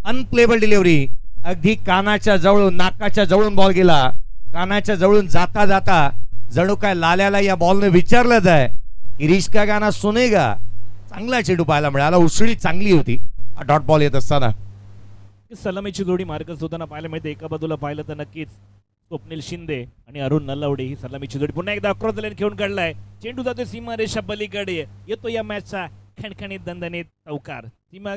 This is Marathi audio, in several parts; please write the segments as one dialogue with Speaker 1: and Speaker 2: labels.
Speaker 1: अनप्लेबल डिलिव्हरी, अगदी कानाच्या जवळून नाकाच्या जवळून बॉल गेला. कानाच्या जवळून जाता जाता जणू काय लाल्याला या बॉलने विचारलं जाय की रिश्का गाना सुनेगा. चांगला चेंडू पाहायला मिळाला, उसळी चांगली होती डॉट बॉल येत असताना.
Speaker 2: सलामीची जोडी मार्गच होताना पाहायला मिळते. एका बाजूला पाहिलं तर नक्कीच स्वप्नील शिंदे आणि अरुण नल्लावडे ही सलामीची जोडी पुन्हा एकदा अक्रॉस द लाईन खेळून काढलाय. चेंडू जातोय सीमा रेषा पलीकडे, येतो या मॅचचा खणखणीत दणदणीत चौकार. सीमा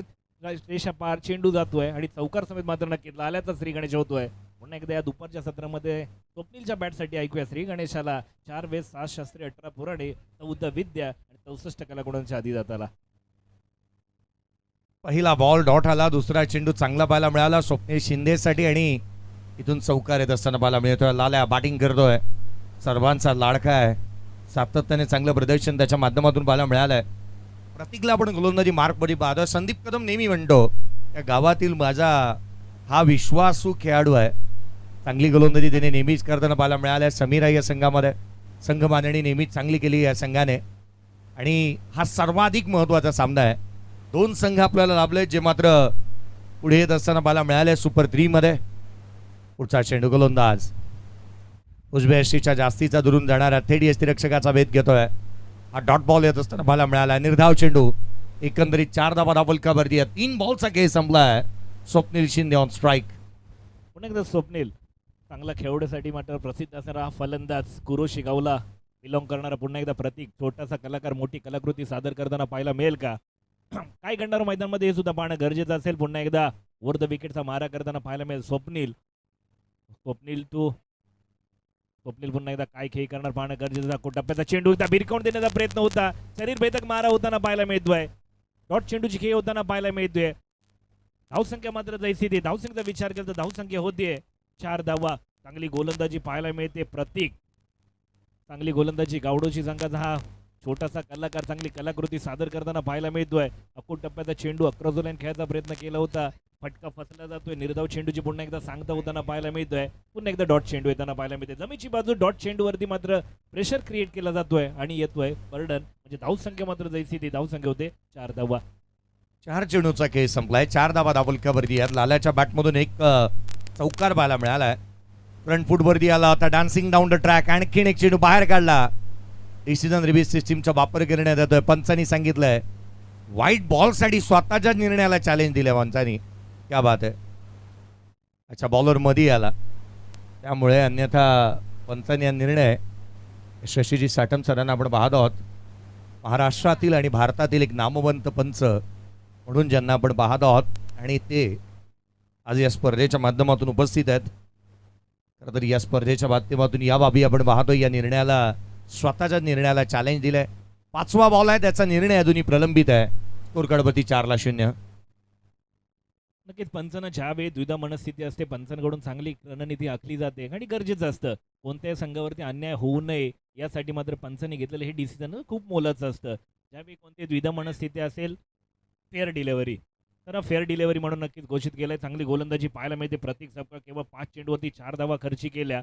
Speaker 2: रेषा पार चेंडू जातोय आणि चौकार समेत मात्र नक्कीच लाल्याचा श्री गणेश होतोय. पुन्हा एकदा या दुपारच्या सत्रामध्ये स्वप्नीलच्या बॅटसाठी ऐकूया श्री गणेशाला 4 वेद 7 शास्त्रीय 18 पुराणे 14 विद्या आणि 64 कलागुणांच्या आधी जाताला.
Speaker 1: पहिला बॉल डॉट आला, दुसरा चेंडू चांगला पाहायला मिळाला स्वप्नील शिंदेसाठी आणि इथून चौकार येत असताना पाहायला मिळतोय. लाल्या बॅटिंग करतोय, सर्वांचा लाडका आहे, सातत्याने चांगलं प्रदर्शन त्याच्या माध्यमातून पाहायला मिळालंय. प्रतीकला पण गोलंदाजी मार्क बरी पाहतोय. संदीप कदम नेहमी म्हणतो या गावातील माझा हा विश्वासू खेळाडू आहे. चांगली गोलंदाजी त्याने नेहमीच करताना पाहायला मिळाल्या. समीरा या संघामध्ये संघ बांधणी नेहमीच चांगली केली या संघाने आणि हा सर्वाधिक महत्त्वाचा सामना आहे. 2 संघ आपल्याला लाभले जे मात्र पुढे येत असताना पाहायला मिळाले सुपर 3 मध्ये. पुढचा चेंडू गोलंदाज उजव्या यष्टीच्या जास्तीचा दुरून जाणारा थेट यष्टीरक्षकाचा भेद घेतोय. हा डॉट बॉल येत असताना पाहायला मिळाला. निर्धाव चेंडू, एकंदरीत 4 धावा दाबलका भरती आहे. 3 बॉलचा खेळ संपलाय. Swapnil Shinde on strike.
Speaker 2: पुन्हा एकदा स्वप्नील चांगला खेळण्यासाठी मात्र प्रसिद्ध असणारा हा फलंदाज कुरोशी गावला बिलॉंग करणारा पुन्हा एकदा प्रतीक छोटासा कलाकार मोठी कलाकृती सादर करताना पाहायला मिळेल का? काय करणार मैदानामध्ये हे सुद्धा पाहणं गरजेचं असेल. पुन्हा एकदा ओव्हर द विकेटचा मारा करताना पाहायला मिळेल स्वप्नील. स्वप्नील पुन्हा एकदा काय खेळ करणार पाहणं गरजेचं. टप्प्याचा चेंडू एकदा भिरकावून देण्याचा प्रयत्न होता, शरीर भेदक मारा होताना पाहायला मिळतोय. डॉट चेंडूची खेळ होताना पाहायला मिळतोय. धावसंख्या मात्र जैसी ती धावसंख्येचा विचार केला तर धावसंख्या होतीये 4 धावा. चांगली गोलंदाजी पाहायला मिळते. प्रतीक चांगली गोलंदाजी, गावडोची संघाचा हा छोटासा कलाकार चांगली कलाकृती सादर करताना पाहायला मिळतोय. अकोट टप्प्याचा चेंडू अक्रॉस द लाईन खेळायचा प्रयत्न केला होता, फटका फसला जातोय. निर्धाव चेंडूची पुन्हा एकदा सांगता होताना पाहायला मिळतोय. पुन्हा एकदा डॉट चेंडू येताना पाहायला मिळते. जमीची बाजू डॉट चेंडूवरती मात्र प्रेशर क्रिएट केला जातोय आणि येतोय बर्डन. म्हणजे धावसंख्या मात्र जैसी ती धावसंख्या होते 4 धावा.
Speaker 1: 4 चेंडूचा खेळ संपलाय. 4 धावा दाबलक्यावरती आहेत. लाल्याच्या बॅटमधून एक चौकार पाहायला मिळालाय. फ्रंट फूट वरती आला होता, डान्सिंग डाऊन द ट्रॅक. आणखीन एक चेंडू बाहेर काढला. डिसिजन रिव्ह्यू सिस्टीमचा वापर करण्यात येतोय. पंचांनी सांगितलंय व्हाईट बॉल साठी स्वतःच्या निर्णयाला चॅलेंज दिलंय पंचांनी. क्या बात आहे. अच्छा, बॉलर मध्ये आला त्यामुळे, अन्यथा पंचांनी हा निर्णय शशीजी साठम सरांना आपण पाहत आहोत. महाराष्ट्रातील आणि भारतातील एक नामवंत पंच म्हणून ज्यांना आपण पाहत आहोत आणि ते आज या स्पर्धेच्या माध्यमातून उपस्थित आहेत. खरं तर या स्पर्धेच्या माध्यमातून या बाबी आपण पाहतोय. या निर्णयाला स्वतःच्या निर्णयाला चॅलेंज दिलंय. 5वा बॉल आहे, त्याचा निर्णय अजूनही प्रलंबित आहे. स्कोर कडबती 4-0.
Speaker 2: नक्कीच पंचांना ज्यावेळी द्विधा मनस्थिती असते पंचांकडून चांगली रणनीती आखली जाते आणि गरजेचं असतं. कोणत्याही संघावरती अन्याय होऊ नये यासाठी मात्र पंचांनी घेतलेलं हे डिसिजन खूप मोलाचं असतं. ज्यावेळी कोणती द्विधा मनस्थिती असेल, फेअर डिलेव्हरी, तर फेअर डिलेव्हरी म्हणून नक्कीच घोषित केलंय. चांगली गोलंदाजी पाहायला मिळते. प्रतीक सबका केवळ 5 चेंडूवरती 4 धावा खर्ची केल्या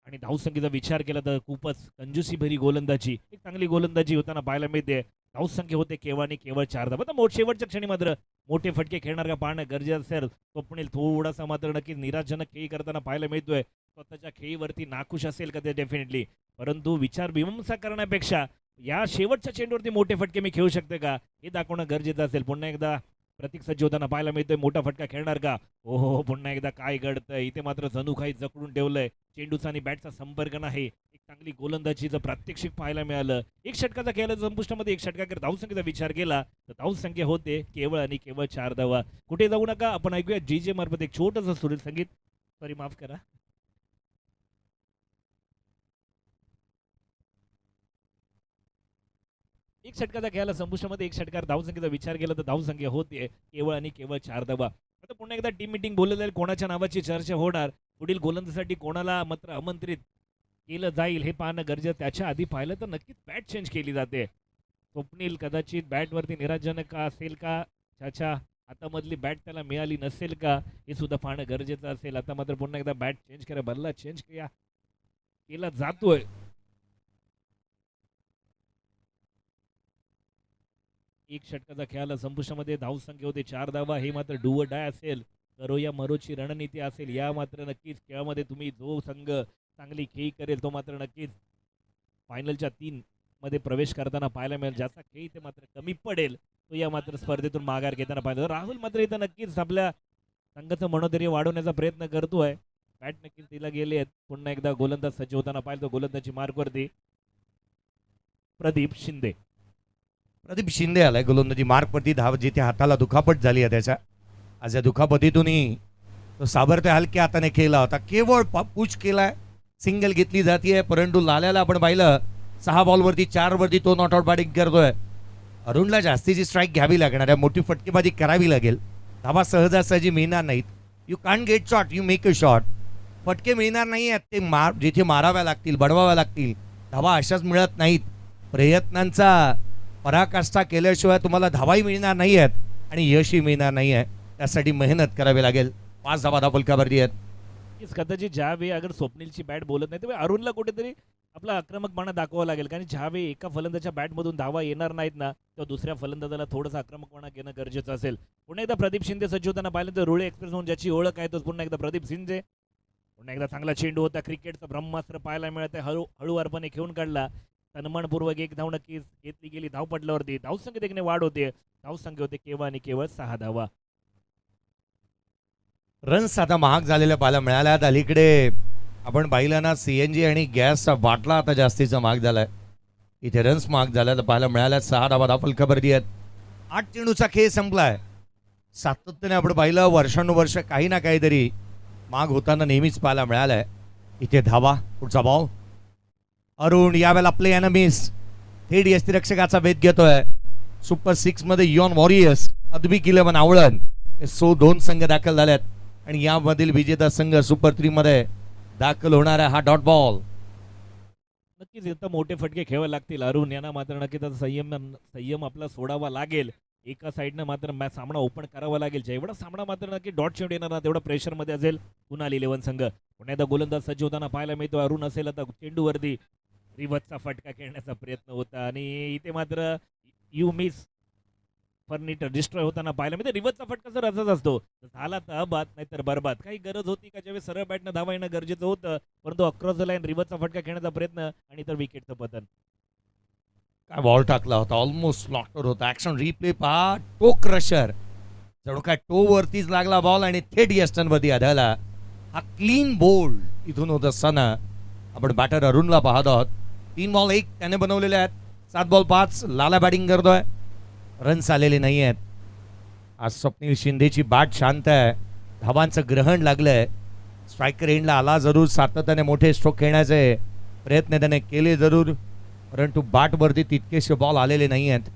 Speaker 2: आणि धावसंख्येचा विचार केला तर खूपच कंजूसी भरी गोलंदाजी, एक चांगली गोलंदाजी होताना पाहायला मिळते. धावसंख्या होते केवळ आणि केवळ 4 धावा. तर शेवटच्या क्षणी मात्र मोठे फटके खेळणार का पाहणं गरजेचं असेल. स्वप्नील थोडासा मात्र नक्कीच निराशजनक खेळी करताना पाहायला मिळतोय. स्वतःच्या खेळीवरती नाखुश असेल का ते डेफिनेटली, परंतु विचार विमर्शा करण्यापेक्षा या शेवटच्या चेंडूवरती मोठे फटके मी खेळू शकते का हे दाखवणं गरजेचं असेल. पुन्हा एकदा प्रतीक सज्ज होताना पाहायला मिळतोय. मोठा फटका खेळणार का? हो, पुन्हा एकदा काय घडतंय इथे, मात्र जणू काही जकडून ठेवलंय. चेंडूचा आणि बॅटचा संपर्क नाही. एक चांगली गोलंदाजीचं प्रात्यक्षिक पाहायला मिळालं. एक षटकाचा खेळाला संपुष्टामध्ये एक षटकाकर धावसंख्येचा विचार केला तर धावसंख्या होते केवळ आणि केवळ 4 धावा. कुठे जाऊ नका, आपण ऐकूया जे मार्फत एक छोटंसं सुरेल संगीत. सॉरी, माफ करा. एक षटकाचा खेळाला संपुष्टामध्ये एक षटकार धावसंख्येचा विचार केला तर धावसंख्या होते केवळ आणि केवळ 4 धावा. आता पुन्हा एकदा टीम मीटिंग बोललं जाईल. कोणाच्या नावाची चर्चा होणार, पुढील गोलंदाजीसाठी कोणाला मात्र आमंत्रित केलं जाईल हे पाहणं गरजेचं. त्याच्या आधी पाहिलं तर नक्कीच बॅट चेंज केली जाते. स्वप्नील कदाचित बॅटवरती निराशजनक असेल का, त्याच्या हातामधली बॅट त्याला मिळाली नसेल का हे सुद्धा पाहणं गरजेचं असेल. आता मात्र पुन्हा एकदा बॅट चेंज करा, बल्ला चेंज केला जातोय. एक षटकाचा खेळाला संपुष्टामध्ये धावसंख्या होते 4 धावा. हे मात्र डू ऑर डाय असेल, करो या मरोची रणनीती असेल. या मात्र नक्कीच खेळामध्ये तुम्ही जो संघ चांगली खेळी करेल तो मात्र नक्कीच फायनलच्या 3 मध्ये प्रवेश करताना पाहायला मिळेल. ज्याचा खेळ इथे मात्र कमी पडेल तो या मात्र स्पर्धेतून माघार घेताना पाहिजे. राहुल मात्र इथं नक्कीच आपल्या संघाचं मनोधैर्य वाढवण्याचा प्रयत्न करतोय. बॅट नक्कीच तिला गेले आहेत. पुन्हा एकदा गोलंदाज सज्ज होताना पाहिलं तो गोलंदाजी मार्कवरती प्रदीप शिंदे.
Speaker 1: प्रदीप शिंदे आलाय गोलंदाजी मार्कवरती. धाव जिथे हाताला दुखापत झाली आहे त्याच्या, आज या दुखापतीतूनही तो साबरत्या हलक्या हाताने खेळला होता. केवळ पुश केलाय, सिंगल घेतली जाते. परंतु लाल्याला आपण पाहिलं 6 बॉलवरती 4 वरती तो नॉट आउट बॅटिंग करतोय. अरुणला जास्तीची स्ट्राईक घ्यावी लागणार आहे, मोठी फटकेबाजी करावी लागेल. धावा सहजासहजी मिळणार नाहीत. You can't get shot, you make a shot. फटके मिळणार नाही आहेत, ते जिथे माराव्या लागतील, बडवाव्या लागतील. धावा अशाच मिळत नाहीत. प्रयत्नांचा पराकाष्ठा केल्याशिवाय तुम्हाला धावाही मिळणार नाही आहेत आणि यशही मिळणार नाही आहे. त्यासाठी मेहनत करावी लागेल. 5 धावा फलकावरती आहेत.
Speaker 2: कदाचित ज्यावेळी अगर स्वप्नीलची बॅट बोलत नाही तेव्हा अरुणला कुठेतरी आपला आक्रमकपणा दाखवावा लागेल. कारण ज्यावेळी एका फलंदाच्या बॅटमधून धावा येणार नाहीत ना, तेव्हा दुसऱ्या फलंदाजाला थोडंसं आक्रमकपणा घेणं गरजेचं असेल. पुन्हा एकदा प्रदीप शिंदे सज्ज होताना पाहिलं तर रुळे एक्सप्रेस म्हणून ज्याची ओळख आहे तो पुन्हा एकदा प्रदीप शिंदे. पुन्हा एकदा चांगला चेंडू होता. क्रिकेटचा ब्रह्मास्त्र पाहायला मिळत आहे. हळूवारपणे खेळून काढला. सन्मानपूर्वक एक धाव नक्कीच घेतली गेली. धावपटल्यावरती धावसंख्येत एकने वाढ होते. धावसंख्या होते केवळ आणि केवळ 6 धावा.
Speaker 1: रन्स आता महाग झालेल्या पाहायला मिळाल्या. अलीकडे आपण पाहिलं ना, CNG आणि गॅसचा बाटला आता जास्तीचा महाग झालाय. इथे रन्स महाग झाल्या तर पाहायला मिळाल्या. 6 धावा फलकावरती आहेत. 8 चेंडूचा खेळ संपलाय. सातत्याने आपण पाहिलं वर्षानुवर्ष काही ना काहीतरी महाग होताना नेहमीच पाहायला मिळालाय. इथे धावा, पुढचा बॉल. अरुण यावेळेला प्ले अँड मिस. थेट यष्टिरक्षकाचा वेध घेतोय. सुपर 6 मध्ये यॉन वॉरियर्स, अद्विक 11 आवळण. 2 संघ दाखल झाल्यात आणि यामधील विजेता संघ सुपर 3 मध्ये दाखल होणार आहे. हा डॉट बॉल.
Speaker 2: नक्कीच इथं मोठे फटके खेळावे लागतील. अरुण यांना मात्र नक्कीच संयम आपला सोडावा लागेल. एका साईडनं मात्र सामना ओपन करावा लागेल. जेवढा सामना मात्र नक्की डॉट चेंडू येणार ना तेवढा प्रेशरमध्ये असेल कुणाल 11 संघ. पुन्हा एकदा गोलंदाज सज्ज होताना पाहायला मिळतो. अरुण असेल आता चेंडूवरती रिव्हर्सचा फटका खेळण्याचा प्रयत्न होता आणि इथे मात्र यू मिस फर्निचर डिस्ट्रॉय होताना पाहायला मिळते. रिव्हर्सचा फटका जर असाच असतो झाला तर बाद नाही तर बरबाद. काही गरज होती का ज्यावेळेस सरळ बॅटनं धावा येणं गरजेचं होतं, परंतु अक्रॉस द लाईन रिव्हर्सचा फटका खेळण्याचा प्रयत्न आणि तर विकेटचं पतन.
Speaker 1: काय बॉल टाकला होता, ऑलमोस्ट स्लॉटर होता. ऍक्शन रिप्ले पहा. टो क्रशर, जणू काय टो वरतीच लागला बॉल आणि थेट यस्टनवरती आढळला. हा क्लीन बोल्ड इथून होत असताना आपण बॅटर अरुणला पाहत आहोत. 3 बॉल 1 त्याने बनवलेले आहेत. 7 बॉल 5 लाला बॅटिंग करतोय. रन्स आलेले नाही आहेत. आज स्वप्नील शिंदेची बॅट शांत आहे. धावांचं ग्रहण लागलंय. स्ट्रायकर एंडला आला जरूर. सातत्याने मोठे स्ट्रोक खेळण्याचे प्रयत्न त्याने केले जरूर, परंतु बॅटवरती तितकेसे बॉल आलेले नाही आहेत.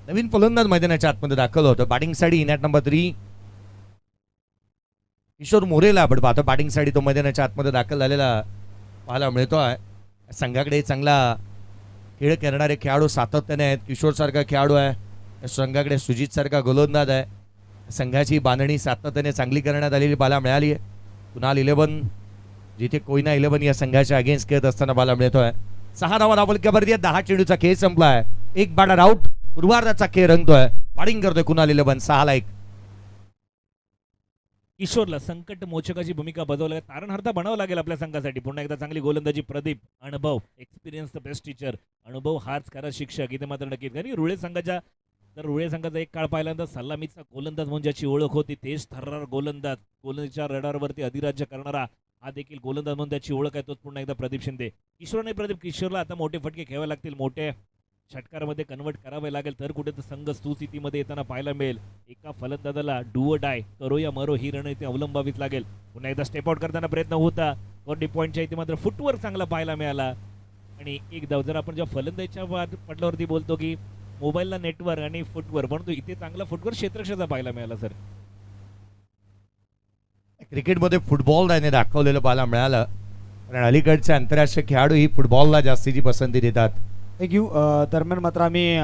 Speaker 1: नवीन फलंदाज मैदानाच्या आतमध्ये दाखल होतं. बॅटिंगसाठी इनॅट नंबर 3 किशोर मोरेला आपण पाहतो. बॅटिंगसाठी तो मैदानाच्या आतमध्ये दाखल झालेला पाहायला मिळतोय. संघाकडे चांगला खेळ करणारे खेळाडू सातत्याने आहेत. किशोर सारखा खेळाडू आहे. संघाकडे सुजित सारखा गोलंदाज आहे. संघाची बांधणी सातत्याने चांगली करण्यात आलेली पाहायला मिळाली आहे. कुणाल 11 जिथे कोयना 11 या संघाच्या अगेन्स्ट खेळत असताना पाहायला मिळतोय. 6 धावा फलकावरती आहेत. 10 चेंडूचा खेळ संपलाय. एक बॅटर आउट. पूर्वार्धाचा खेळ रंगतोय. बॅटिंग करतोय कुणाल 11 6 ला 1.
Speaker 2: किशोरला संकट मोचकाची भूमिका बजावली. तारणहार्ता बनावं लागेल आपल्या संघासाठी. पुन्हा एकदा चांगली गोलंदाजी प्रदीप. अनुभव, एक्सपिरियन्स द बेस्ट टीचर. अनुभव हाच खरा शिक्षक. इथे मात्र नक्कीच कारण रुळे संघाचा एक काळ पाहिल्यानंतर सलामीचा गोलंदाज म्हणून ज्याची ओळख होती तेच थर्रार गोलंदाज, गोलंदाजीच्या रडारवरती अधिराज्य करणारा हा देखील गोलंदाज म्हणून त्याची ओळख आहे. तोच पुन्हा एकदा प्रदीप शिंदे. किशोरला आता मोठे फटके खेळावे लागतील. मोठे षटकारामध्ये कन्वर्ट करावे लागेल तर कुठे तर संघ सुस्थितीमध्ये येताना पाहायला मिळेल. एका फलंदाजाला डू ऑर डाय, करो या मरो ही रणनीती अवलंबावीच लागेल. पुन्हा एकदा स्टेप आउट करताना प्रयत्न होता. बॉडी पॉईंटच्या इथे मात्र फुटवर चांगला पाहायला मिळाला आणि एक धाव. जर आपण जेव्हा फलंदाजीच्या पटलावरती बोलतो की मोबाईलला नेटवर्क आणि फुटवर, परंतु इथे चांगला फुटवर क्षेत्ररक्षाचा पाहायला मिळाला. सर
Speaker 1: क्रिकेटमध्ये फुटबॉल त्याने दाखवलेलं पाहायला मिळालं, कारण अलीकडचे आंतरराष्ट्रीय खेळाडू ही फुटबॉलला जास्तीची पसंती देतात.
Speaker 3: थँक्यू. दरम्यान मात्र आम्ही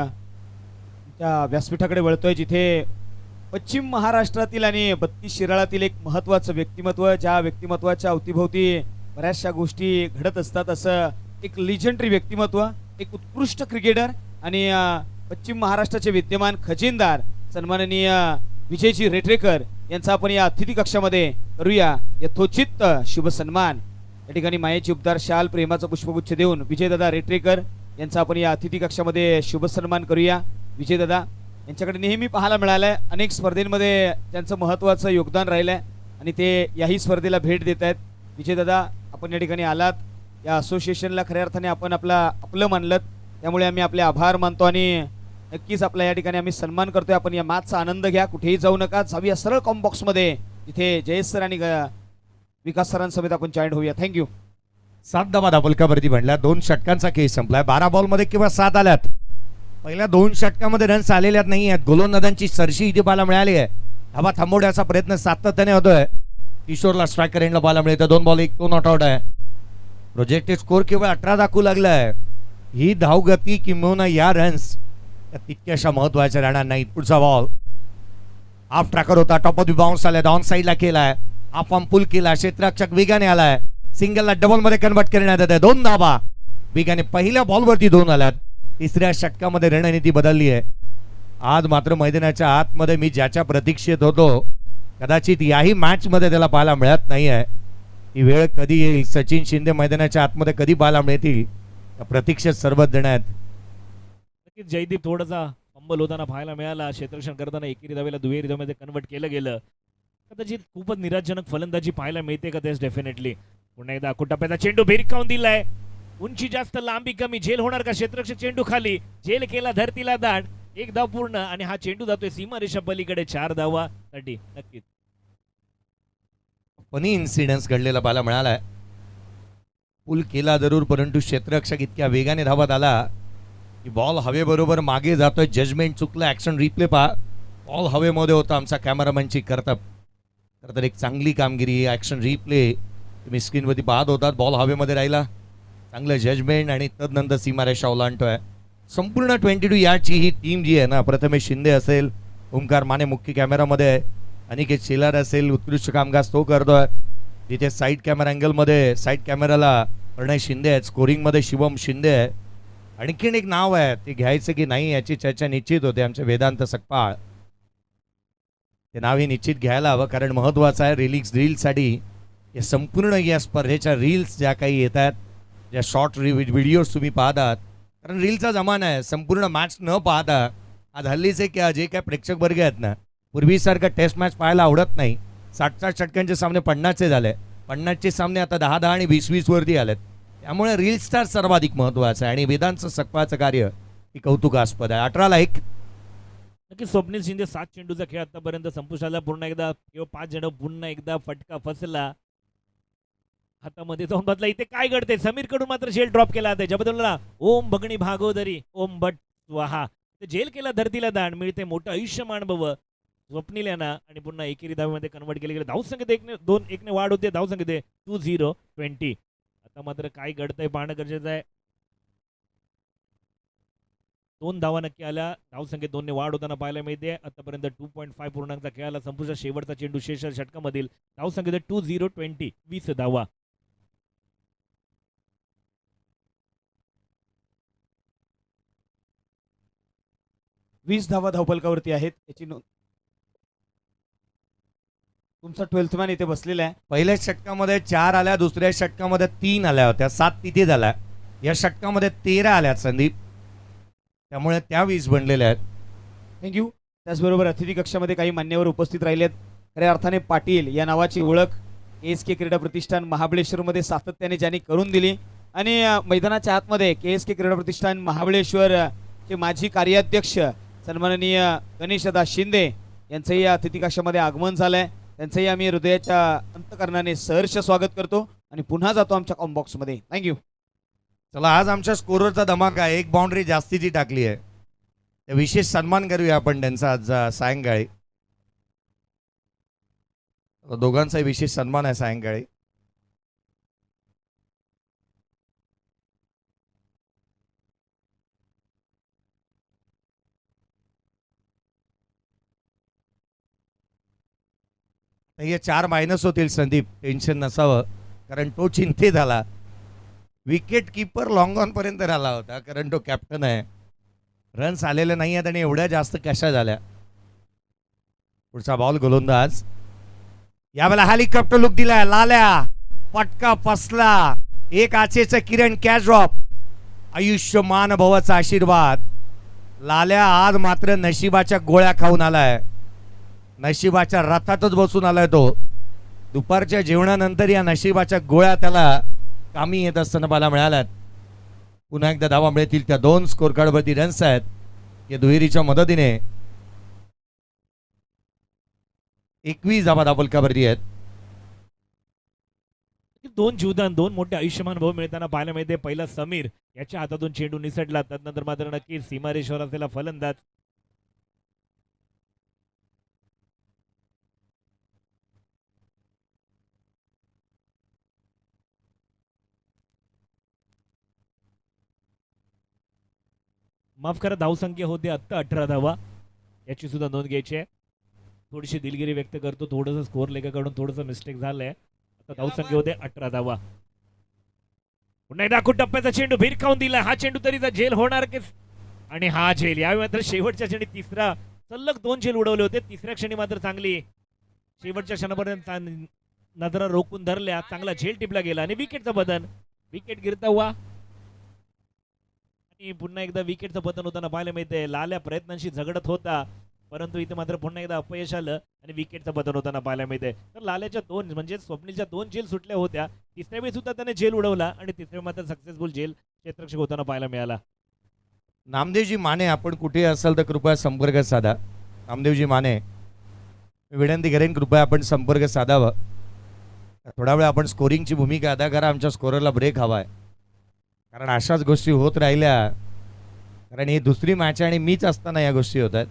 Speaker 3: त्या व्यासपीठाकडे वळतोय जिथे पश्चिम महाराष्ट्रातील आणि 32 शिराळातील एक महत्त्वाचं व्यक्तिमत्व, ज्या व्यक्तिमत्वाच्या अवतीभोवती बऱ्याचशा गोष्टी घडत असतात, असं एक लिजंडरी व्यक्तिमत्व, एक उत्कृष्ट क्रिकेटर आणि पश्चिम महाराष्ट्राचे विद्यमान खजिनदार सन्माननीय विजयजी रेटरेकर यांचा आपण या अतिथी कक्षामध्ये करूया यथोचित शुभ सन्मान। या ठिकाणी मायेची उपदार शाल प्रेमाचा पुष्पगुच्छ देऊन विजयदादा रेटरेकर यांचा आपण या अतिथी कक्षामध्ये शुभ सन्मान करूया। विजयदादा यांच्याकडे नेहमी पाहायला मिळालंय, अनेक स्पर्धेमध्ये त्यांचं महत्त्वाचं योगदान राहिलंय आणि ते याही स्पर्धेला भेट देत आहेत। विजयदादा आपण या ठिकाणी आलात, या असोसिएशनला खऱ्या अर्थाने आपण आपलं मानलं, त्यामुळे आम्ही आपले आभार मानतो आणि नक्कीच आपला या ठिकाणी आम्ही सन्मान करतोय। आपण या मॅचचा आनंद घ्या, कुठेही जाऊ नका, जाऊया सरळ कॉम्बॉक्स मध्ये तिथे जयेश सर आणि विकास सरांसमेत आपण जॉईन होऊया। थँक्यू।
Speaker 1: 7 धावा धापलकावरती म्हणल्या, 2 षटकांचा केस संपलाय। 12 बॉलमध्ये किंवा 7 आल्यात, पहिल्या 2 षटकामध्ये रन्स आलेल्यात नाही आहेत। गोलंदाजांची सरशी इथे पाहायला मिळाली आहे, धावा थांबवण्याचा प्रयत्न सातत्याने होतोय। किशोरला स्ट्रायकर एंडला पाहायला मिळतं, 2 बॉल 1 नॉट आउट आहे। प्रोजेक्टेड स्कोर केवळ 18 दाखवू लागलाय। ही धावगती किंबहुना या रन्स तितक्याशा महत्वाच्या राहणार नाहीत। पुढचा बॉल हाफ ट्रॅकर होता, टॉप ऑफ द बाउन्स आलाय, ऑन साईडला केलाय, हाफ ऑन पुल केला, क्षेत्ररक्षक वेगाने आलाय, सिंगलला डबल मध्ये कन्वर्ट करण्यात येत आहे। 2 धावा वेगाने पहिल्या बॉलवरती 2 आल्यात। तिसऱ्या षटकामध्ये रणनीती बदलली आहे। आज मात्र मैदानाच्या आतमध्ये मी ज्याच्या प्रतीक्षेत होतो, कदाचित याही मॅच मध्ये त्याला पाहायला मिळत नाही आहे। ही वेळ कधी येईल, सचिन शिंदे मैदानाच्या आतमध्ये कधी पाहायला मिळतील, या प्रतीक्षेत सर्वच जण आहेत।
Speaker 2: नक्कीच जयदीप थोडासा फंबल होताना पाहायला मिळाला, क्षेत्ररक्षण करताना एकेरी धावेला दुहेरी धावेमध्ये कन्वर्ट केलं गेलं। कदाचित खूपच निराशजनक फलंदाजी पाहायला मिळते का तेच डेफिनेटली। पुन्हा एकदा कुटाप्याचा चेंडू भिरकावून दिलाय, उंची जास्त लांबी कमी, झेल होणार का? क्षेत्ररक्षक चेंडू खाली, झेल केला धरतीला दांड, 1 धाव पूर्ण आणि हा चेंडू जातोय सीमारेषा पलीकडे 4 धावासाठी। नक्कीच
Speaker 1: फनी इन्सिडेंट घडलेला पाहायला मिळालाय। पुल केला जरूर, परंतु क्षेत्ररक्षक इतक्या वेगाने धावत आला की बॉल हवेबरोबर मागे जातोय। जजमेंट चुकलं, ऍक्शन रिप्ले पहा, बॉल हवेमध्ये होता। आमचा कॅमेरामॅनची करतब तर एक चांगली कामगिरी, ऍक्शन रिप्ले तुम्ही स्क्रीनवरती पाहत होतात, बॉल हवेमध्ये राहिला, चांगलं जजमेंट आणि तदनंतर सीमारेषा ओलांडतोय। संपूर्ण 22 यार्डची ही टीम जी आहे ना, प्रथमेश शिंदे असेल, ओमकार माने मुख्य कॅमेरामध्ये, अनिकेत शेलार असेल, उत्कृष्ट कामगार तो करतोय। जिथे साईड कॅमेरा अँगलमध्ये साईड कॅमेराला प्रणय शिंदे आहेत, स्कोरिंगमध्ये शिवम शिंदे आहे। आणखीन एक नाव आहे, ते घ्यायचं की नाही याची चर्चा निश्चित होते, आमचे वेदांत सकपाळ, ते नावही निश्चित घ्यायला हवं, कारण महत्त्वाचं आहे रील्ससाठी। या संपूर्ण या स्पर्धेच्या रील्स ज्या काही येतात, ज्या शॉर्ट व्हिडिओज तुम्ही पाहतात, कारण रीलचा जमाना आहे, संपूर्ण मॅच न पाहता आज हल्लीचे जे काय प्रेक्षक वर्ग आहेत ना, पूर्वीसारखं टेस्ट मॅच पाहायला आवडत नाही। 60-60 षटकांचे सामने 50चे झाले, 50चे सामने आता 10-10 आणि 20-20 वरती आलेत। त्यामुळे रील स्टार सर्वाधिक महत्त्वाचं आहे आणि वेदांत सकपाळचं कार्य ही कौतुकास्पद आहे। 18ला 1।
Speaker 2: नक्की स्वप्नील शिंदे 7 चेंडूचा खेळ आतापर्यंत संपुष्टाला, पुन्हा एकदा किंवा 5 चेंडू पुन्हा एकदा फटका फसला, हातामध्ये जाऊन बदला। इथे काय घडते, समीर कडून मात्र झेल ड्रॉप केला, त्याच्याबद्दल ओम भगणी भागोदरी ओम भट स्वाहा, झेल केला धरतीला दांड, मिळते मोठं आयुष्य मानभव स्वप्नील यांना आणि पुन्हा एकेरी धावेमध्ये कन्वर्ट केले गेले। धावसंख्येत 1-2-1 वाढ होते, धावसंख्येत 20-20। आता मात्र काय घडतंय पाहणं गरजेचं आहे। 2 धावा नक्की आल्या, धावसंख्येत 2 ने वाढ होताना पाहायला मिळते। आतापर्यंत 2.5 पूर्णांकचा खेळाला संपुष्टात, शेवटचा चेंडू शेष षटकामधील धावसंख्येत 20-20, 20 धावा।
Speaker 3: 20 धावा धावफलकावरती आहेत, याची नोंद तुमचा 12th मॅन इथे बसलेला आहे।
Speaker 1: पहिल्या षटकामध्ये 4 आल्या, दुसऱ्या षटकामध्ये 3 आल्या होत्या, 7 तिथे झाल्या, या षटकामध्ये 13 आल्या संदीप, त्यामुळे त्या 20 बनलेल्या आहेत।
Speaker 3: थँक्यू। त्याचबरोबर अतिथी कक्षामध्ये काही मान्यवर उपस्थित राहिलेत। खऱ्या अर्थाने पाटील या नावाची ओळख KSK क्रीडा प्रतिष्ठान महाबळेश्वरमध्ये सातत्याने ज्यांनी करून दिली आणि मैदानाच्या आतमध्ये KSK क्रीडा प्रतिष्ठान महाबळेश्वर चे माजी कार्याध्यक्ष सन्माननीय गणेशदा शिंदे यांचंही या अतिथी कक्षामध्ये आगमन झालंय। त्यांचंही आम्ही हृदयाच्या अंतकरणाने सहर्ष स्वागत करतो आणि पुन्हा जातो आमच्या कॉम्बॉक्स मध्ये। थँक्यू।
Speaker 1: चला, आज आमच्या स्कोररचा धमाका आहे, 1 बाउंड्री जास्तीची टाकली आहे, विशेष सन्मान करूया आपण त्यांचा आज सायंकाळी। दोघांचा विशेष सन्मान आहे सायंकाळी। हे 4 मायनस होतील संदीप, टेन्शन नसावं, कारण तो चिंतेत आला। विकेट कीपर लॉंग ऑन पर्यंत राहिला होता, कारण तो कॅप्टन आहे, रन्स आलेले नाही आहेत आणि एवढ्या जास्त कशा झाल्या. पुढचा बॉल गोलंदाज. यावेळेला हेलिकॉप्टर लुक दिलाय. लाल्या पटका फसला. एक आचेचं किरण कॅच ड्रॉप. आयुष्यमान भवाचा आशीर्वाद. लाल्या आज मात्र नशिबाच्या गोळ्या खाऊन आलाय. नशिबाच्या रथातच बसून आलाय तो. दुपारच्या जेवणानंतर या नशिबाच्या गोळ्या त्याला कामी येत असताना पाहायला मिळाल्यात. पुन्हा एकदा धावा मिळतील. त्या 2 स्कोर कार्डवरती रन्स आहेत. या दुहेरीच्या मदतीने 21 धावा धावफलकावरती आहेत.
Speaker 2: 2 जीवदान 2 मोठे आयुष्यमान भाऊ मिळताना पाहायला मिळते. पहिला समीर याच्या हातातून चेंडू निसटला. त्यानंतर मात्र नक्कीच सीमारेषवर असलेला फलंदाज माफ करा, धावसंख्या होते आत्ता 18 धावा. याची सुद्धा नोंद घ्यायची आहे. थोडीशी दिलगिरी व्यक्त करतो. थोडंसं स्कोर लेखाकडून थोडंसं मिस्टेक झालंय. आता धावसंख्या होते 18 धावा. पुन्हा एकदा दाखवून टप्प्याचा चेंडू भिरकावून दिला. हा चेंडू तरी झेल होणार की आणि हा झेल. यावेळी मात्र शेवटच्या क्षणी तिसरा सलग 2 झेल उडवले होते. तिसऱ्या क्षणी मात्र चांगली शेवटच्या क्षणापर्यंत नजरा रोखून धरल्या. चांगला झेल टिपला गेला आणि विकेटचं बदन. विकेट गिरता हुआ आणि पुन्हा एकदा विकेटचं बदन होताना पाहायला मिळते. लाल्या प्रयत्नांशी झगडत होता परंतु इथे मात्र पुन्हा एकदा अपयश आलं आणि विकेटचं बदन होताना पाहायला मिळते. तर लाल्याच्या 2 म्हणजे स्वप्नीलच्या 2 झेल सुटल्या होत्या. तिसऱ्या वेळी सुद्धा त्याने झेल उडवला आणि तिसऱ्या मात्र सक्सेसफुल झेल क्षेत्ररक्षक होताना पाहायला मिळाला.
Speaker 1: नामदेवजी माने, आपण कुठे असाल तर कृपया संपर्क साधा. नामदेवजी माने, विनंती करेन कृपया आपण संपर्क साधावा. थोडा वेळ आपण स्कोरिंगची भूमिका अदा करा. आमच्या स्कोररला ब्रेक हवा आहे. कारण अशाच गोष्टी होत राहिल्या, कारण ही दुसरी मॅच आहे आणि मीच असताना या गोष्टी होत आहेत.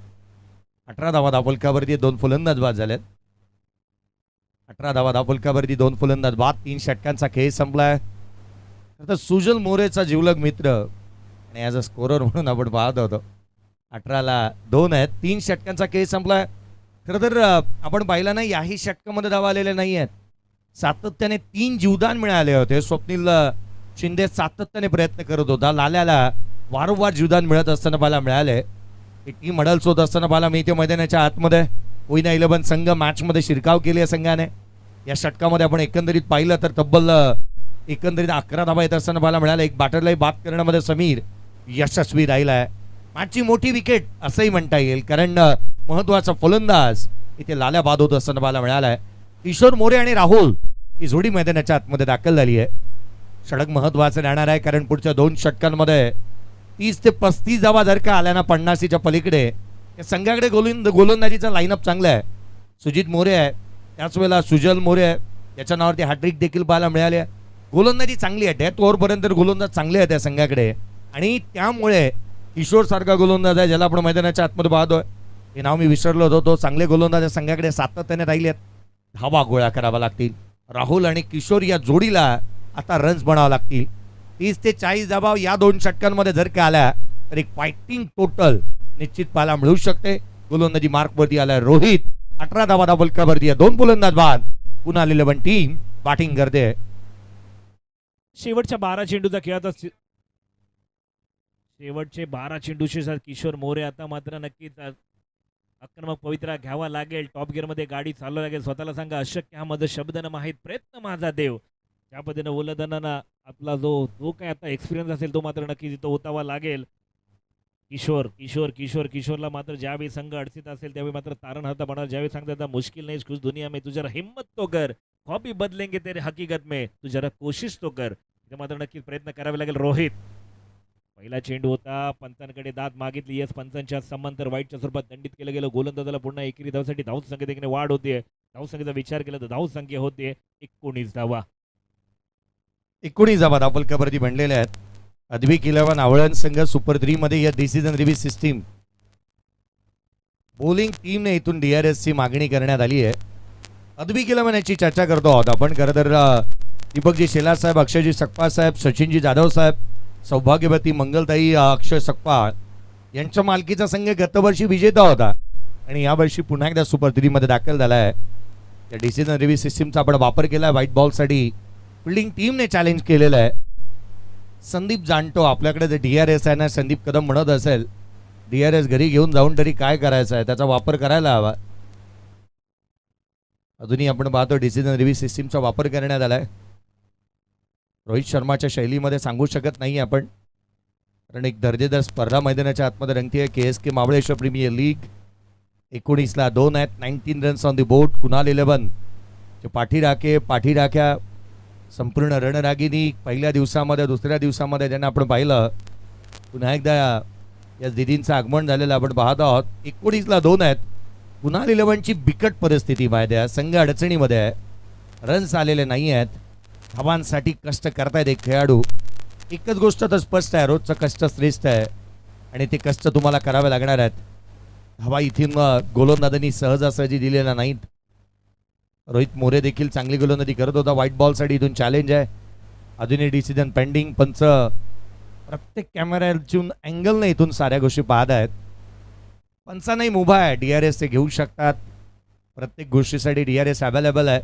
Speaker 1: 18 धावा धावफलकावरती 2 फलंदाज बाद झालेत. 18 धावा धावफलकावरती 2 फलंदाज बाद. 3 षटकांचा खेळ संपलाय. तर सुजल मोरेचा जिवलग मित्र आणि ॲज अ स्कोरर म्हणून आपण पाहत होतो. 18ला 2 आहेत. 3 षटकांचा खेळ संपलाय. खरं तर आपण पाहिलं नाही याही षटकामध्ये धावा आलेले नाही आहेत. सातत्याने 3 जीवदान मिळाले होते. स्वप्नील शिंदे सातत्याने प्रयत्न करत होता. लाल्याला वारंवार जीवदान मिळत असताना पाहायला मिळाले. एक टीम अडल्स होत असताना पाहायला मिळते मैदानाच्या आतमध्ये. कोयना 11 संघ मॅचमध्ये शिरकाव केली या संघाने. या षटकामध्ये आपण एकंदरीत पाहिलं तर तब्बल एकंदरीत 11 धावा येत असताना पाहायला मिळाले. एक बॅटरलाही बाद करण्यामध्ये समीर यशस्वी राहिला आहे. मॅचची मोठी विकेट असंही म्हणता येईल, कारण महत्वाचा फलंदाज इथे लाल्या बाद होत असताना पाहायला मिळाला आहे. किशोर मोरे आणि राहुल ही जोडी मैदानाच्या आतमध्ये दाखल झाली आहे. षटक महत्वाचं राहणार आहे, कारण पुढच्या 2 षटकांमध्ये 30 ते 35 धावा जर का आल्या ना 50च्या पलीकडे, या संघाकडे गोलंदाजीचा लाईनअप चांगला आहे. सुजित मोरे आहे, त्याच वेळेला सुजल मोरे आहे, त्याच्या नावावरती हॅट्रिक देखील पाहायला मिळाली आहे. गोलंदाजी चांगली आहे. डेथ ओव्हरपर्यंत गोलंदाज चांगले आहेत त्या संघाकडे आणि त्यामुळे किशोर सारखा गोलंदाज आहे ज्याला आपण मैदानाच्या आतमध्ये पाहतोय. हे नाव मी विसरलो होतो. तो चांगले गोलंदाज संघाकडे सातत्याने राहिले आहेत. धावा गोळा करावा लागतील. राहुल आणि किशोर या जोडीला आता रन्स बनावं लागतील. 30 ते 40 धावा या 2 षटकांमध्ये जर का आल्या तर एक फायटिंग टोटल निश्चित पाहायला मिळू शकते. गोलंदाजी मार्कवरती आलाय रोहित. 18 धावा धावफलकावरती आहे. 2 फलंदाज बाद. पुन्हा 11 टीम बॅटिंग करते.
Speaker 2: शेवटच्या 12 चेंडूचा खेळाचा शेवटचे 12 चेंडूचे किशोर मोरे. आता मात्र नक्कीच आक्रमक पवित्रा घ्यावा लागेल. टॉप गिअरमध्ये गाडी चालवावी लागेल. स्वतःला सांगा अशक्य हा माझा शब्द न माहीत प्रयत्न माझा देव. त्या पद्धतीने ओलंदाना आपला जो काय आता एक्सपिरियन्स असेल तो मात्र नक्कीच इथं ओतावा लागेल. किशोर किशोर किशोर किशोरला मात्र ज्यावेळी संघ अडचणीत असेल त्यावेळी मात्र तारण हाता बनणार. ज्यावेळी सांगता मुश्किल नाही कुछ दुनिया में, तू जरा हिम्मत तो कर, हॉबी बदलेंगे तेरे हकीकत में, तू जरा कोशिश तो कर. इथे मात्र नक्कीच प्रयत्न करावे लागेल. रोहित पहिला चेंडू होता. पंचांकडे दाद मागितली. यस पंचांच्या समांतर वाईटच्या स्वरूपात दंडित केलं गेलं. गोलंदाजाला पुन्हा एकेरी धावसाठी धावसंख्येने वाढ होते. धावसंख्येचा विचार केला तर धावसंख्या होते 19 धावा.
Speaker 1: 19 धावा धावफलकावरती बनलेल्या आहेत. अद्विक 11 आवळण संघ सुपर 3 मध्ये या डिसिजन रिव्ह्यू सिस्टीम बॉलिंग टीमने इथून DRS ची मागणी करण्यात आली आहे. अद्विक 11 याची चर्चा करतो आहोत आपण. खरं तर दीपकजी शेलार साहेब, अक्षयजी सकपाळ साहेब, सचिनजी जाधव साहेब, सौभाग्यवती मंगलताई अक्षय सकपाळ यांच्या मालकीचा संघ गतवर्षी विजेता होता आणि यावर्षी पुन्हा एकदा सुपर 3 मध्ये दाखल झाला आहे. या डिसिजन रिव्ह्यू सिस्टीमचा आपण वापर केला आहे. व्हाईट बॉलसाठी फिल्डिंग टीमने चॅलेंज केलेलं आहे. संदीप जाणतो आपल्याकडे जे DRS आहे ना, संदीप कदम म्हणत असेल DRS घरी घेऊन जाऊन तरी काय करायचं आहे, त्याचा वापर करायला हवा. अजूनही आपण पाहतो डिसिजन रिव्ह्यू सिस्टीमचा वापर करण्यात आलाय. रोहित शर्माच्या शैलीमध्ये सांगू शकत नाही आपण, कारण एक दर्जेदार स्पर्धा मैदानाच्या आतमध्ये रंगतीये. KSK महाबळेश्वर प्रीमियर लीग 19ला 2 आहेत. 19 runs on the board. Kunal 11 जे पाठीराख्या संपूर्ण रणरागिनी पहिल्या दिवसामध्ये दुसऱ्या दिवसामध्ये ज्यांना आपण पाहिलं, पुन्हा एकदा या दिदींचं आगमन झालेलं आपण पाहत आहोत. 19ला 2 आहेत. कुणाल 11ची बिकट परिस्थिती माहिती आहे, संघ अडचणीमध्ये आहे, रन्स आलेले नाही आहेत, धावांसाठी कष्ट करतायत एक खेळाडू. एकच गोष्ट तर स्पष्ट आहे, रोजचं कष्ट श्रेष्ठ आहे आणि ते कष्ट तुम्हाला करावे लागणार आहेत. धावा इथून गोलंदाजांनी सहजासहजी दिलेला नाहीत. रोहित मोरे देखील चांगली गोलंदाजी करत होता. व्हाईट बॉलसाठी इथून चॅलेंज आहे. अजूनही डिसिजन पेंडिंग. पंच प्रत्येक कॅमेऱ्यातून अँगलने इथून साऱ्या गोष्टी पाहत आहेत. पंचांनाही मुभा आहे, DRS ते घेऊ शकतात. प्रत्येक गोष्टीसाठी DRS अवेलेबल आहे.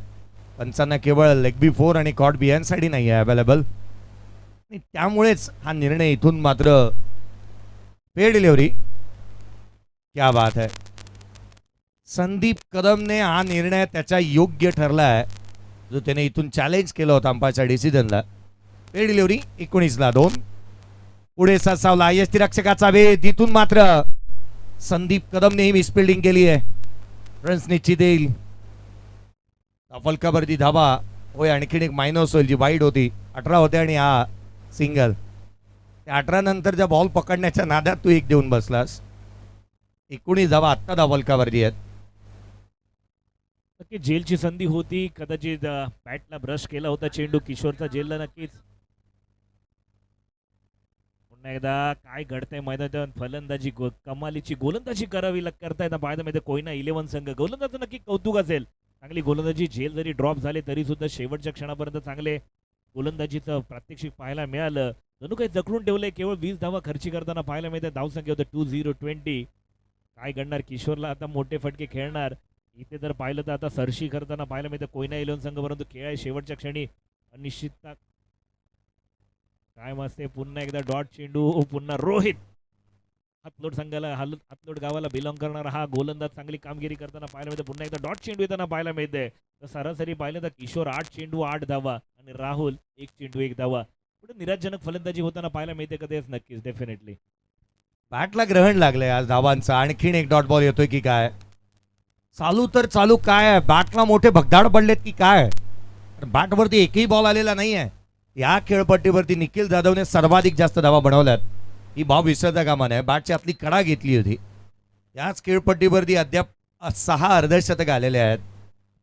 Speaker 1: पंचांना केवळ लेग बी 4 आणि कॉट बिहाइंडसाठी नाही आहे अवेलेबल. आणि त्यामुळेच हा निर्णय इथून मात्र पे डिलिव्हरी. क्या बात आहे. संदीप कदमने हा निर्णय त्याच्या योग्य ठरला आहे, जो त्याने इथून चॅलेंज केलं होतं अंपायरच्या डिसिजनला. पे डिलिव्हरी 19ला 2. पुढे सावला यष्टीरक्षकाचा वेध. तिथून मात्र संदीप कदमने मिसफिल्डिंग केली आहे. रन्स निश्चित येईल. फलकावरती धावा होय. आणखीन एक मायनस होईल जी वाईड होती. 18 होते आणि हा सिंगल. त्या 18 नंतरच्या बॉल पकडण्याच्या नादात तू एक देऊन बसलास. 19 धावा आत्ता धावलकावरती आहेत.
Speaker 2: नक्की जेलची संधी होती, कदाचित बॅटला ब्रश केला होता चेंडू किशोरचा. जेलला नक्कीच पुन्हा एकदा काय घडतंय मैदानात. फलंदाजी कमालीची गोलंदाजी करावी करतायत मैदानामध्ये कोयना 11 संघ. गोलंदाज नक्की कौतुक असेल. चांगली गोलंदाजी. झेल जरी ड्रॉप झाले तरी सुद्धा शेवटच्या क्षणापर्यंत चांगले गोलंदाजीचं प्रात्यक्षिक पाहायला मिळालं. जणू काही जखडून ठेवलंय. केवळ 20 धावा खर्ची करताना पाहायला मिळते. धावसंख्या होते 2020. काय घडणार. किशोरला आता मोठे फटके खेळणार. इथे जर पाहिलं तर आता सरशी करताना पाहायला मिळतं कोयना 11 संघ, परंतु खेळ आहे शेवटच्या क्षणी अनिश्चितता काय मस्त. पुन्हा एकदा डॉट चेंडू. पुन्हा रोहित. हातलोट संघाला हातलोट गावाला बिलॉंग करणारा हा गोलंदाज चांगली कामगिरी करताना पाहायला मिळते. पुन्हा एकदा डॉट चेंडू येताना पाहायला मिळते. तर सरासरी पाहिलं तर किशोर 8 चेंडू 8 धावा आणि राहुल 1 चेंडू 1 धावा. पुढे निराशजनक फलंदाजी होताना पाहायला मिळते कधीच. नक्कीच डेफिनेटली
Speaker 1: बॅटला ग्रहण लागलंय आज धावांचं. आणखीन एक डॉट बॉल येतोय की काय. चालू तर चालू काय आहे. बॅटला मोठे भगदाड पडलेत की काय. बॅटवरती एकही बॉल आलेला नाही आहे. या खेळपट्टीवरती निखिल जाधवने सर्वाधिक जास्त धावा बनवल्यात. ही भाव विसरता कामा नये. बॅटची आपली कडा घेतली होती. याच खेळपट्टीवरती अद्याप 6 अर्धशतक आलेले आहेत.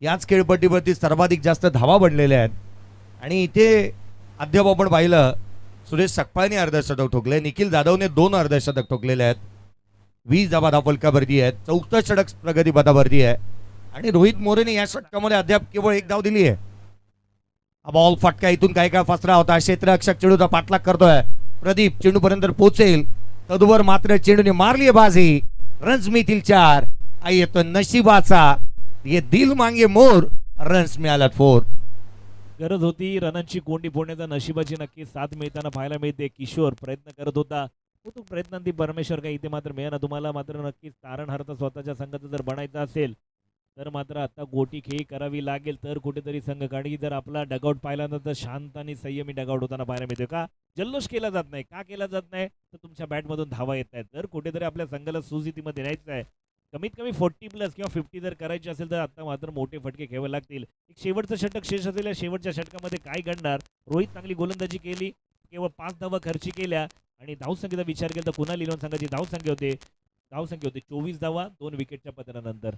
Speaker 1: याच खेळपट्टीवरती सर्वाधिक जास्त धावा बनलेल्या आहेत. आणि इथे अद्याप आपण पाहिलं सुरेश सकपाळने अर्धशतक ठोकले. निखिल जाधवने 2 अर्धशतक ठोकलेले आहेत. 20 धावा धावफलकावरती आहेत. 4थं षटक प्रगतीपथावरती आहे. आणि रोहित मोरेने या षटकामध्ये अद्याप केवळ 1 धाव दिली आहे. हा बॉल फटका इथून काय फसरा होता. क्षेत्ररक्षक चेंडूचा पाठलाग करतोय. प्रदीप चेंडू पर्यंत पोहोचेल. तदवर मात्र चेंडूने मारली बाजी. रन्स मिळतील 4. आई येतो नशिबाचा ये दिल मांगे मोर. रन्स मिळाल्यात 4.
Speaker 2: गरज होती रनांची कोंडी फोडण्याचा. नशिबाची नक्की साथ मिळताना पाहायला मिळते. किशोर प्रयत्न करत होता. तो प्रयत्नांती परमेश्वर काही इथे मात्र मिळाला तुम्हाला. मात्र नक्कीच तारणहारता स्वतःच्या संघाचं जर बनायचं असेल तर मात्र आता गोटी खेळी करावी लागेल तर कुठेतरी संघ. कारण की जर आपला डगआउट पाहिला तर शांत आणि संयमी डगआउट होताना पाहायला मिळते. का जल्लोष केला जात नाही. का केला जात नाही तर तुमच्या बॅटमधून धावा येत आहेत. तर कुठेतरी आपल्या संघाला सुस्थितीमध्ये न्यायचं आहे. कमीत कमी 40+ किंवा 50 जर करायचे असेल तर आता मात्र मोठे फटके घ्यावे लागतील. एक शेवटचं षटक शेष असेल. शेवटच्या षटकामध्ये काय घडणार. रोहित चांगली गोलंदाजी केली. केवळ 5 धावा खर्ची केल्या. आणि धावसंख्येचा विचार केला तर कुणाल 11 संघाची धावसंख्या होते 24 धावा 2 विकेटच्या पतनानंतर.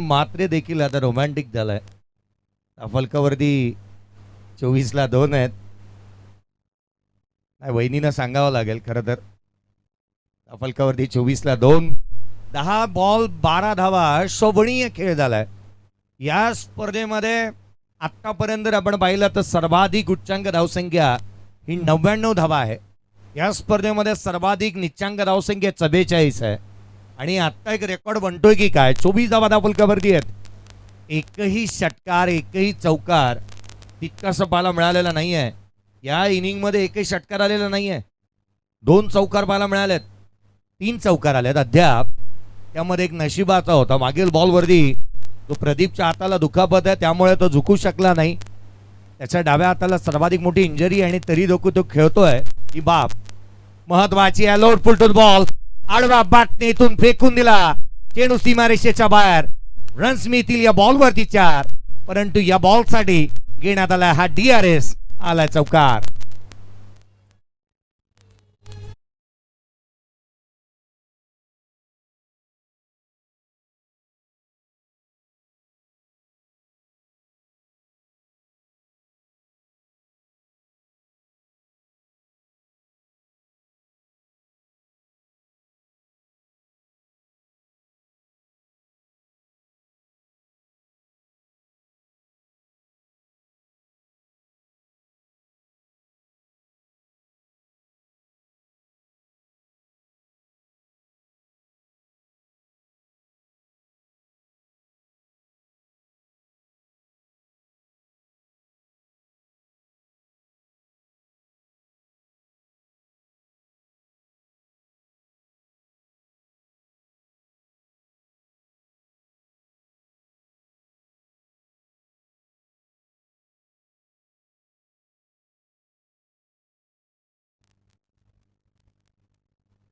Speaker 1: मात्रे देखील आता रोमॅन्टिक झालाय. फलकावरती 24ला 2 आहेत. वहिनीनं सांगावं लागेल खरं तर. फलकावरती 24ला 2. 10 बॉल 12 धावा. शोभनीय खेळ झालाय या स्पर्धेमध्ये. आतापर्यंत आपण पाहिलं तर सर्वाधिक उच्चांक धावसंख्या ही 99 धावा आहे. या स्पर्धेमध्ये सर्वाधिक निच्चांक धावसंख्या 44 आहे. आणि आत्ता एक रेकॉर्ड बनतोय की काय, 24 धावा फलकावरती आहेत. एकही षटकार एकही चौकार तितकासा पाहायला मिळालेला नाही आहे. या इनिंगमध्ये एकही षटकार आलेला नाही आहे. 2 चौकार पाहायला मिळालेत, 3 चौकार आलेत अद्याप. त्यामध्ये एक नशिबाचा होता मागील बॉलवरती तो प्रदीपच्या हाताला दुखापत आहे त्यामुळे तो झुकू शकला नाही. त्याच्या डाव्या हाताला सर्वाधिक मोठी इंजरी आणि तरी तो खेळतोय ही बाब महत्वाची आहे. लोड फुलटून बॉल आडवा बाटने इथून फेकून दिला. चेंडू सीमारेषेच्या बाहेर. रन्स मिळतील या बॉलवरती 4, परंतु या बॉलसाठी घेण्यात आला हा DRS. आला चौकार.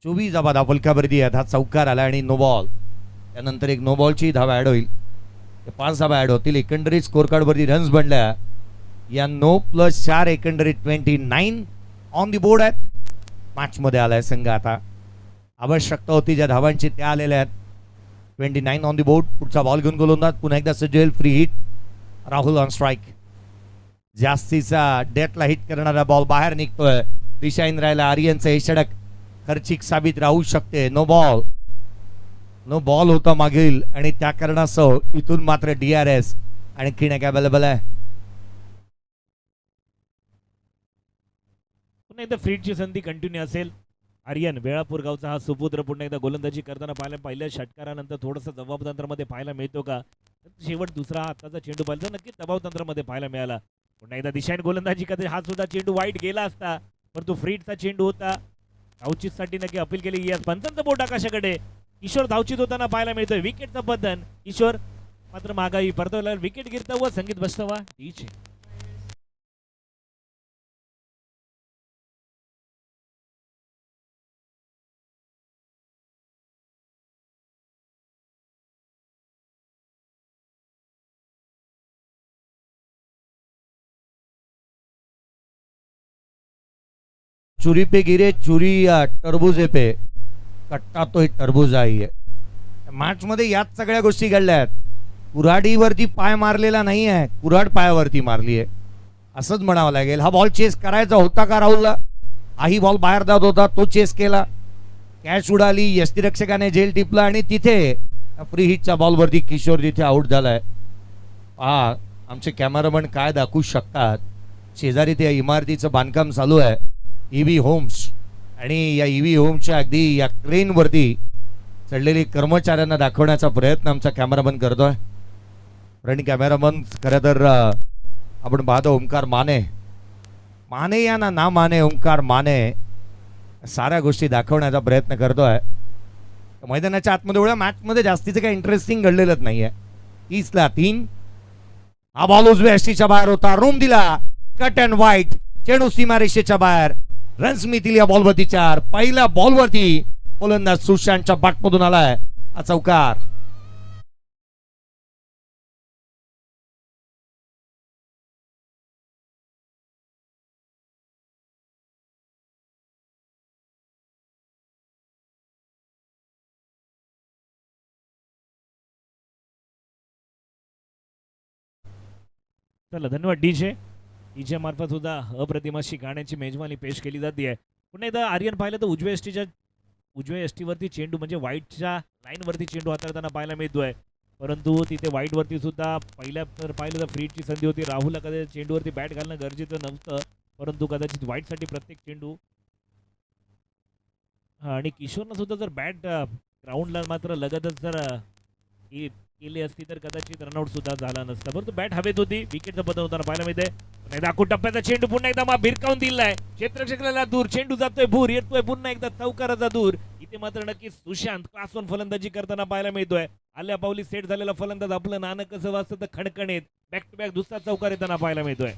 Speaker 1: चोवीस धावा फलकावरती आहेत. हा चौकार आला आणि नो बॉल. त्यानंतर एक नो बॉलची धावा ऍड होईल. 5 धावा ऍड होतील. एकंदरीत स्कोर कार्ड वरती रन्स बनल्या या 9 + 4 एकंदरीत 29 ऑन दी बोर्ड आहेत. मॅच मध्ये आलाय संघ. आता आवश्यकता होती ज्या धावांची त्या आलेल्या आहेत. 29 ऑन दी बोर्ड. पुढचा बॉल घेऊन गोलंदाज पुन्हा एकदा सज्ज. Free hit. Rahul on strike. जास्तीचा डेथला हिट करणारा बॉल बाहेर निघतोय. दिशा इंद्रायला आर्यनचं हे षटक खर्चिक साबित राहू शकते. नो बॉल होता मागील आणि त्या कारणासह इथून मात्र DRS आणखीन एक अवेलेबल आहे.
Speaker 2: पुन्हा एकदा फ्रीडची संधी कंटिन्यू असेल. आर्यन वेळापूर गावचा हा सुपुत्र पुन्हा एकदा गोलंदाजी करताना पहिल्या षटकारानंतर थोडंसं दबाव तंत्रामध्ये पाहायला मिळतो का. शेवट दुसरा हाताचा चेंडू पाहिला तर नक्कीच दबाव तंत्रामध्ये पाहायला मिळाला. पुन्हा एकदा दिशाईन गोलंदाजी करते. हा सुद्धा चेंडू वाईट गेला असता परंतु फ्रीडचा चेंडू होता. धावचीसाठी नक्की अपील केली. या पंचांचा बोट आकाशाकडे. किशोर धावचीत होताना पाहायला मिळतोय. विकेटचं बंधन. किशोर मात्र मागाई परतवला. विकेट गिरता व संगीत बसतवा टीचे.
Speaker 1: चुरी पे गिरे चुरी टरबुजे पे कट्टा तो टरबूज आहे. मॅच मध्ये याच सगळ्या गोष्टी घडल्या आहेत. कुऱ्हाडीवरती पाय मारलेला नाही आहे, कुऱ्हाड पायावरती मारली आहे असंच म्हणावं लागेल. हा बॉल चेस करायचा होता का राहुलला. हाही बॉल बाहेर जात होता, तो चेस केला. कॅच उडाली. यष्टीरक्षकाने झेल टिपला आणि तिथे फ्री हिटच्या बॉलवरती किशोर तिथे आउट झालाय. पहा आमचे कॅमेरामन काय दाखवू शकतात. शेजारी त्या इमारतीचं बांधकाम चालू आहे. EV होम्स आणि या EV होमच्या अगदी या क्रेनवरती चढलेली कर्मचाऱ्यांना दाखवण्याचा प्रयत्न आमचा कॅमेरामन करतोय. फ्रंट कॅमेरामन खरं तर आपण पाहतो ओंकार माने या ना माने ओंकार माने साऱ्या गोष्टी दाखवण्याचा प्रयत्न करतोय. मैदानाच्या आतमध्ये एवढ्या मॅचमध्ये जास्तीचं काही इंटरेस्टिंग घडलेलंच नाहीये. 30ला 3. हा बॉल उजव्या यष्टीच्या बाहेर होता. रूम दिला. Cut and white. चेंडू सीमारेषेच्या बाहेर. रन्स मिळतील या बॉलवरती 4. पहिल्या बॉलवरती गोलंदाज सुशांतच्या बॅटमधून आलाय हा चौकार.
Speaker 2: चला धन्यवाद डीजे मार्फत सुद्धा अप्रतिम अशी गाण्याची मेजवानी पेश केली जाते. पुन्हा एकदा आर्यन पाहिलं तर उजव्या यष्टीच्या उजव्या यष्टीवरती चेंडू म्हणजे व्हाईटच्या लाईनवरती चेंडू हाताळताना पाहायला मिळतोय. परंतु तिथे व्हाईटवरती सुद्धा पहिल्या तर पाहिलं तर फ्रीची संधी होती. राहुलला कदाचित चेंडूवरती बॅट घालणं गरजेचं नव्हतं, परंतु कदाचित व्हाईटसाठी प्रत्येक चेंडू आणि किशोरनं सुद्धा जर बॅट ग्राउंडला मात्र लगतच जर केली असती तर कदाचित रनआउट सुद्धा झाला नसता. परंतु बॅट हवेत होती. विकेटचं पतन होताना पाहायला मिळते. पुन्हा एकदा आखूड टप्प्याचा चेंडू पुन्हा एकदा भिरकावून दिलाय क्षेत्ररक्षकाला दूर. चेंडू जातोय भूर, येतोय पुन्हा एकदा चौकाराचा दूर. इथे मात्र नक्कीच सुशांत क्लास 1 फलंदाजी करताना पाहायला मिळतोय. आल्या पावली सेट झालेला फलंदाज आपलं नाणं कसं वाजतं तर खणखणीत बॅक टू बॅक दुसरा चौकार येताना पाहायला मिळतोय.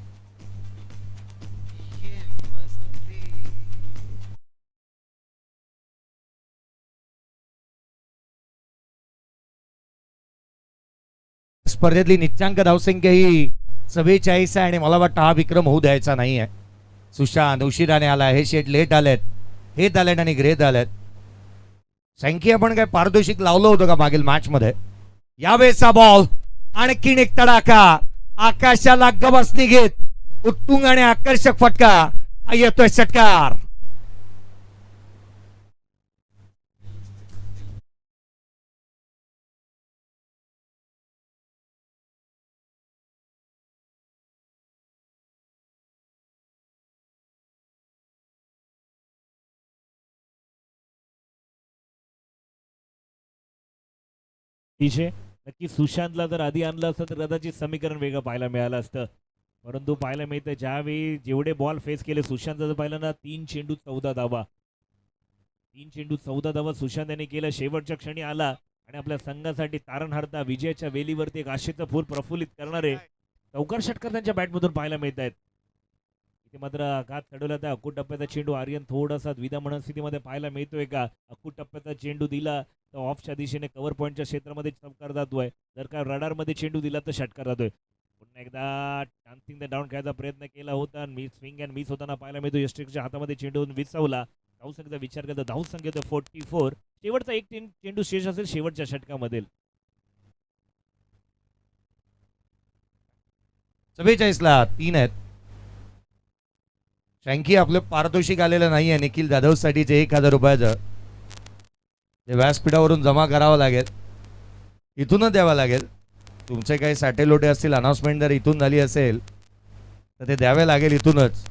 Speaker 1: स्पर्धेतली निच्चांक धावसंख्या ही 44 आहे आणि मला वाटतं हा विक्रम होऊ द्यायचा नाही आहे. सुशांत उशिराने आला, हे शेट लेट आलेत, हेत आलेत आणि ग्रेत आलेत. संख्या आपण काय पारितोषिक लावलं होतं का मागील मॅच मध्ये? यावेळेचा बॉल आणखीन एक तडाखा आकाशाला गवसणी घेत उत्तुंग आणि आकर्षक फटका येतोय षटकार.
Speaker 2: अतिशय नक्की सुशांतला जर आधी आणलं असतं तर कदाचित समीकरण वेगळं पाहायला मिळालं असतं. परंतु पाहायला मिळतं ज्यावेळी जेवढे बॉल फेस केले सुशांत जर पाहिलं ना 3 चेंडू 14 धावा, 3 चेंडू 14 धावा सुशांत यांनी केलं. शेवटच्या क्षणी आला आणि आपल्या संघासाठी तारणहारता विजयाच्या वेलीवरती एक आशेचं फूल प्रफुल्लित करणारे चौकार षटकार त्यांच्या बॅटमधून पाहायला मिळत आहेत. इथे मात्र आघात चढवला त्या अक्कूट टप्प्याचा चेंडू आर्यन थोडासा द्विधा मनस्थितीमध्ये पाहायला मिळतोय का? अक्कूट टप्प्याचा चेंडू दिला तर ऑफच्या दिशेने कव्हर पॉईंटच्या क्षेत्रामध्ये चौकार जातोय. जर का रडारमध्ये चेंडू दिला तर षटकार जातोय. पुन्हा एकदा डान्सिंग द डाऊन खेळायचा प्रयत्न केला होता. मिस स्विंग अँड मिस होताना पाहायला मिळतो. यष्टीच्या हातामध्ये चेंडू विसावला. धावसंख्येचा विचार करता धावसंख्या 44. शेवटचा एक चेंडू शेष असेल शेवटच्या षटकामध्ये.
Speaker 1: 44 ला 3 आहेत. शँकी आपलं पारितोषिक आलेलं नाही आहे निखिल जाधव साठीचे 1000 रुपयाचं. ते व्यासपीठावरून जमा करावं लागेल, इथूनच द्यावं लागेल. तुमचे काही साठेलोटे असतील, अनाउन्समेंट जर इथून झाली असेल तर ते द्यावे लागेल इथूनच.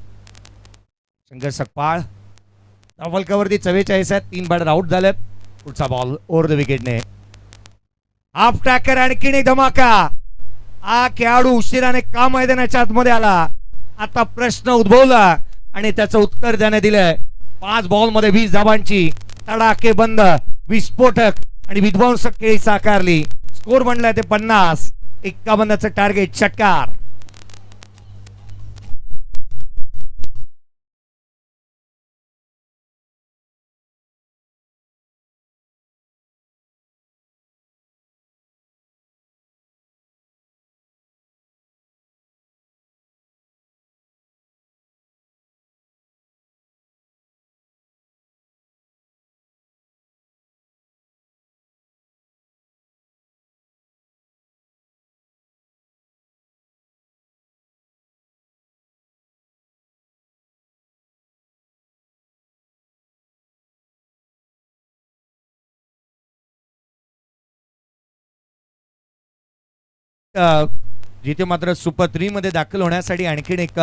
Speaker 1: शंकर सकपाळ फलकावरती 44 आहेत. 3 बॅटर आउट झालेत. पुढचा बॉल ओव्हर द विकेटने हाफ टॅकर. आणखीन एक धमाका. हा खेळाडू उशिराने का मैदानाच्या आतमध्ये आला? आता प्रश्न उद्भवला आणि त्याचं उत्तर त्याने दिलंय. 5 बॉलमध्ये 20 धावांची तडाके बंद विस्फोटक आणि विध्वंसक खेळी साकारली. स्कोर बनलाय ते 50. 51चं टार्गेट षटकार. जिथे मात्र सुपर 3 मध्ये दाखल होण्यासाठी आणखीन एक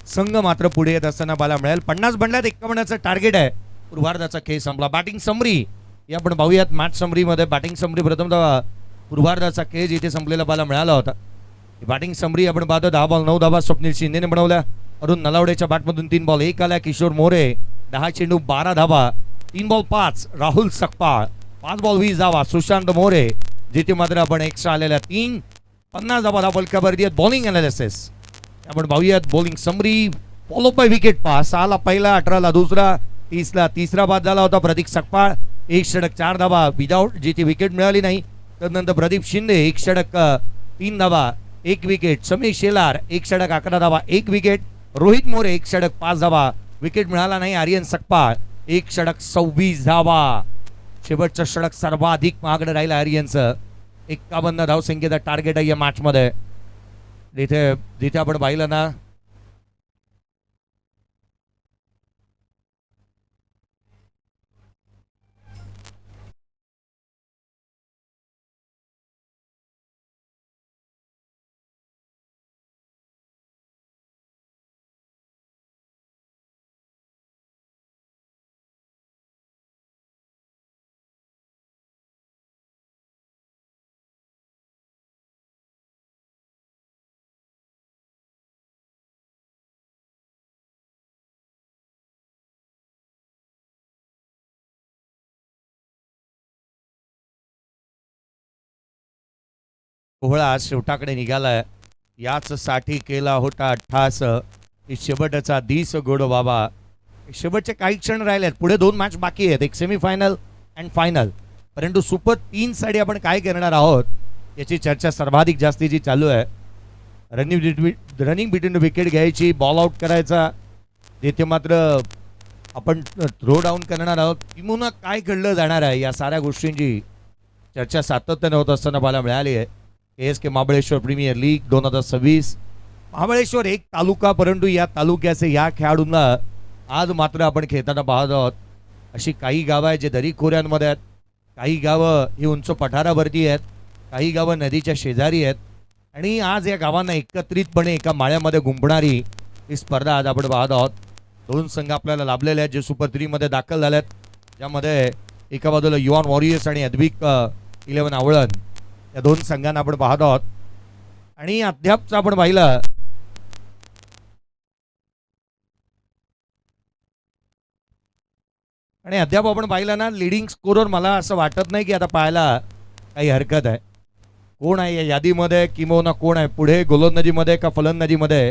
Speaker 1: संघ मात्र पुढे येत असताना पाहायला मिळेल. 50 बनल्यात. 51चं टार्गेट आहे. पूर्वार्धाचा खेळ संपला. बॅटिंग समरी हे आपण पाहूयात. मॅच समरीमध्ये बॅटिंग समरी प्रथमतः पूर्वार्धाचा खेळ जिथे संपलेला पाहायला मिळाला होता. बॅटिंग समरी आपण पाहतो. 10 बॉल 9 धावा स्वप्नील शिंदेने बनवल्या. अरुण नलावडेच्या बॅटमधून 3 बॉल 1 आल्या. किशोर मोरे 10 चेंडू 12 धावा. 3 बॉल 5. राहुल सकपाळ 5 बॉल 20 धावा. सुशांत मोरे जिथे मात्र आपण एक्स्ट्रा आलेल्या 3 50 धावा फलकावरती आहेत. बॉलिंग अनालिसिस आपण पाहूयात. Bowling summary follow by wicket pass. 6 ला पहिला, 18 ला दुसरा, 30 ला तिसरा बाद झाला होता. प्रतीक सकपाळ 1 षटक 4 धावा विदाउट, जिथे विकेट मिळाली नाही. त्यानंतर प्रदीप शिंदे 1 षटक 3 धावा 1 विकेट. समीर शेलार 1 षटक 11 धावा 1 विकेट. रोहित मोरे 1 षटक 5 धावा विकेट मिळाला नाही. आर्यन सकपाळ 1 षटक 26 धावा. शेवटचं षटक सर्वाधिक महागडं राहिलं आर्यनचं. 51 धावसंख्येचा टार्गेट आहे या मॅच मध्ये. जिथे आपण पाहिलं ना कोहळा शेवटाकडे निघालाय. याच साठी केला होता ठास, ही शेवटचा दिस गोड बाबा. शेवटचे काही क्षण राहिले, पुढे 2 मॅच बाकी आहेत, एक सेमीफायनल अँड फायनल. परंतु सुपर 3 साठी आपण काय करणार आहोत याची चर्चा सर्वाधिक जास्तीची चालू आहे. रनिंग बिटवीन विकेट घ्यायची, बॉल आउट करायचा, तिथे मात्र आपण थ्रो डाऊन करणार आहोत. किंवा काय घडलं जाणार आहे या साऱ्या गोष्टींची चर्चा सातत्याने होत असताना पाहायला मिळाली आहे. KSK Mahabaleshwar premier league 2026. Mahabaleshwar एक तालुका, परंतु या तालुक्याचे या खेळाडूंना आज मात्र आपण खेळताना पाहत आहोत. अशी काही गावं आहेत जे दरी खोऱ्यांमध्ये आहेत, काही गावं ही उंच पठारावरती आहेत, काही गावं नदीच्या शेजारी आहेत. आणि आज या गावांना एकत्रितपणे एका माळ्यामध्ये गुंफणारी ही स्पर्धा आज आपण पाहत आहोत. 2 संघ आपल्याला लाभलेले आहेत जे सुपर 3 मध्ये दाखल झालेत, ज्यामध्ये एका बाजूला युवान वॉरियर्स आणि अद्विक 11 आवळण या 2 संघांना आपण पाहत आहोत. आणि अद्यापचं आपण पाहिलं आणि अद्याप आपण पाहिलं ना, लिडिंग स्कोरर मला असं वाटत नाही की आता पाहायला काही हरकत आहे. कोण आहे या यादीमध्ये किंवा कोण आहे पुढे गोलंदाजीमध्ये का फलंदाजीमध्ये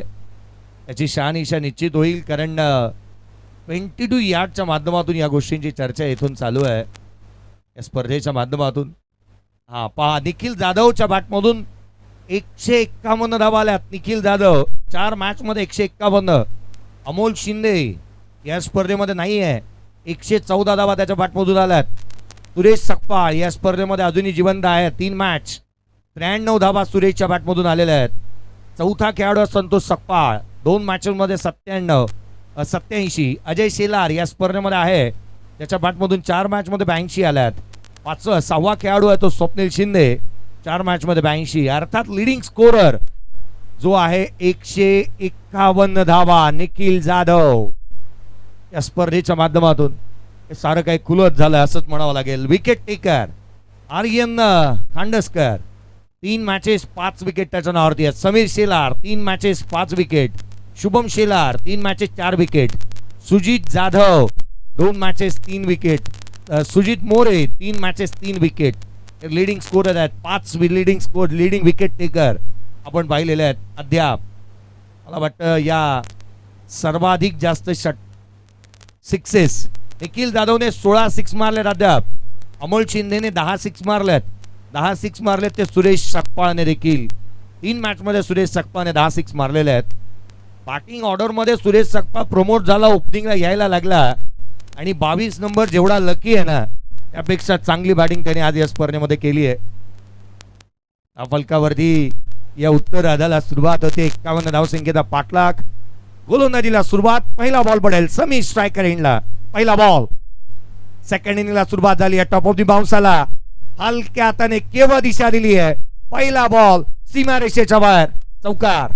Speaker 1: याची शहानिशा निश्चित होईल. कारण 22 यार्डच्या माध्यमातून या गोष्टींची चर्चा इथून चालू आहे या स्पर्धेच्या माध्यमातून. हा पहा, निखिल जाधवच्या बॅटमधून 151 धावा आल्यात. निखिल जाधव 4 मॅचमध्ये 151. अमोल शिंदे या स्पर्धेमध्ये नाही आहे, 114 धावा त्याच्या बॅटमधून आल्यात. सुरेश सकपाळ या स्पर्धेमध्ये अजूनही जिवंत आहे, 3 मॅच 93 धावा सुरेशच्या बॅटमधून आलेल्या आहेत. चौथा खेळाडू संतोष सकपाळ 2 मॅचमध्ये 87. अजय शेलार या स्पर्धेमध्ये आहे, त्याच्या बॅटमधून 4 मॅचमध्ये 82 आल्यात. 6वा खेळाडू आहे तो स्वप्नील शिंदे, 4 मॅचमध्ये 82. अर्थात लिडिंग स्कोरर जो आहे 151 धावा निखिल जाधव या स्पर्धेच्या माध्यमातून. हे सारं काही खुलत झालं असंच म्हणावं लागेल. Wicket taker Aryan Khandaskar 3 matches 5 wicket त्याच्या नावावरती आहेत. Sameer Shelar 3 matches 5 wicket. Shubham Shelar 3 matches 4 wicket. Sujit Jadhav 2 matches 3 wicket. Sujit More 3 matches 3 wicket. Leading scorer आहेत, 5 लिडिंग विकेट टेकर आपण पाहिलेले आहेत. अद्याप मला वाटतं या सर्वाधिक जास्त सिक्सेस निखिल जाधवने 16 सिक्स मारलेत. अद्याप अमोल शिंदेने 10 सिक्स मारलेत. 10 सिक्स मारलेत ते सुरेश सकपाळने देखील 3 मॅचमध्ये सुरेश सकपाळने 10 सिक्स मारलेले आहेत. बॅटिंग ऑर्डरमध्ये सुरेश सकपाळ प्रमोट झाला, ओपनिंगला यायला लागला आणि 22 नंबर जेवढा लकी आहे ना त्यापेक्षा चांगली बॅटिंग त्याने आज या स्पर्धेमध्ये केली आहे. फलकावरती या उत्तरार्धाला सुरुवात होते. 51 धावसंख्येचा पाठलाग. गोलंदाजीला सुरुवात. पहिला बॉल पडेल समीर स्ट्रायकर एंडला. पहिला बॉल. सेकंड इनिंगला सुरुवात झाली आहे. टॉप ऑफ द बाउन्सला हलक्या हाताने केवळ दिशा दिली आहे. पहिला बॉल सीमारेषेच्या बाहेर, चौकार.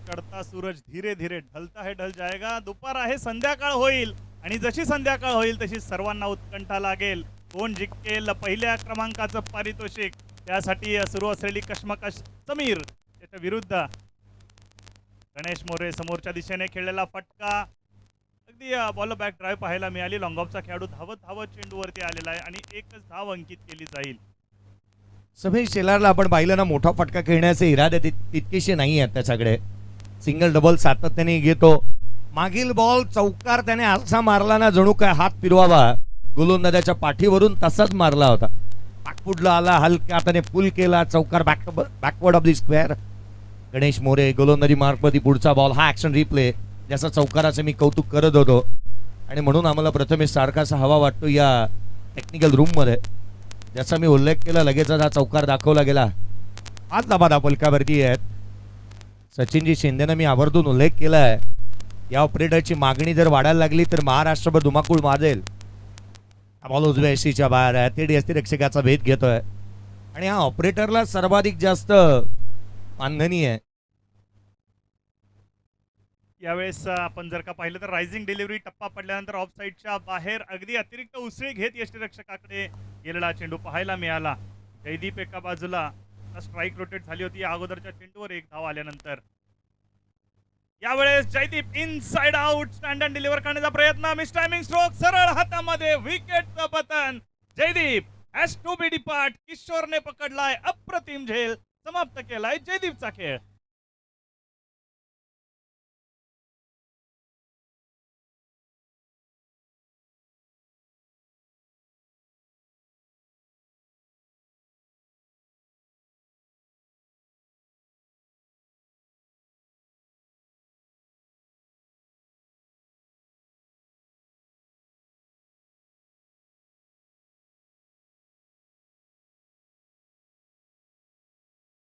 Speaker 4: चढता सूरज धीरे धीरे ढलता है ढल जाएगा. दुपार आहे, संध्याकाळ होईल आणि जशी संध्याकाळ होईल तशी सर्वांना उत्कंठा लागेल. कोण जिंकेल पहिल्या क्रमांकाचं पारितोषिक, त्यासाठी सुरू असलेली कश्मकश. समीर त्याच्या विरुद्ध गणेश मोरे. समोरच्या दिशेने खेळलेला फटका, अगदी बॉल बॅक ड्राईव्ह पाहायला मिळाली. लॉंगऑफचा खेळाडू धावत चेंडूवरती आलेला आहे आणि एकच धाव अंकित केली जाईल.
Speaker 1: समीर शेलारला आपण पाहिलं ना, मोठा फटका खेळण्याचे इरादे तितकेसे नाही आहेत त्याच्याकडे. सिंगल डबल सातत्याने घेतो. मागील बॉल चौकार त्याने असा मारला ना जणू काय हात फिरवावा गोलंदाजाच्या पाठीवरून, तसाच मारला होता. बॅकफुटला आला, हलक्या हाताने पुल केला, चौकार backward of the square. Ganesh More गोलंदाजी मार्गमध्ये पुढचा बॉल. हा ऍक्शन रिप्ले ज्याचा चौकाराचं मी कौतुक करत होतो आणि म्हणून आम्हाला प्रथमेश सारखासा हवा वाटतो या टेक्निकल रूममध्ये, ज्याचा मी उल्लेख केला. लगेच हा चौकार दाखवला गेला. आज दाबादा फलकावरती आहेत. सचिनजी शिंदेनं मी आवर्जून उल्लेख केला आहे, या ऑपरेटरची मागणी जर वाढायला लागली तर महाराष्ट्रभर धुमाकूळ माजेल. बॉल उजव्या एसीच्या बाहेर आहे. ते डीएसटी रक्षकाचा भेद घेतोय आणि हा ऑपरेटरला सर्वाधिक जास्त मानधनी आहे.
Speaker 4: यावेळेस आपण जर का पाहिलं तर रायझिंग डिलिव्हरी टप्पा पडल्यानंतर ऑफ साईडच्या बाहेर अगदी अतिरिक्त उसळी घेत यष्टीरक्षकाकडे गेलेला चेंडू पाहायला मिळाला. जयदीप एका बाजूला स्ट्राईक रोटेट झाली होती या अगोदरच्या चेंडूवर एक धाव आल्यानंतर. यावेळेस Jaydeep inside out stand and deliver करण्याचा प्रयत्न. मिस टायमिंग स्ट्रोक सरळ हातामध्ये विकेटचं पतन. Jaydeep has to be depart. किशोरने पकडलाय अप्रतिम झेल. समाप्त केलाय जयदीपचा खेळ.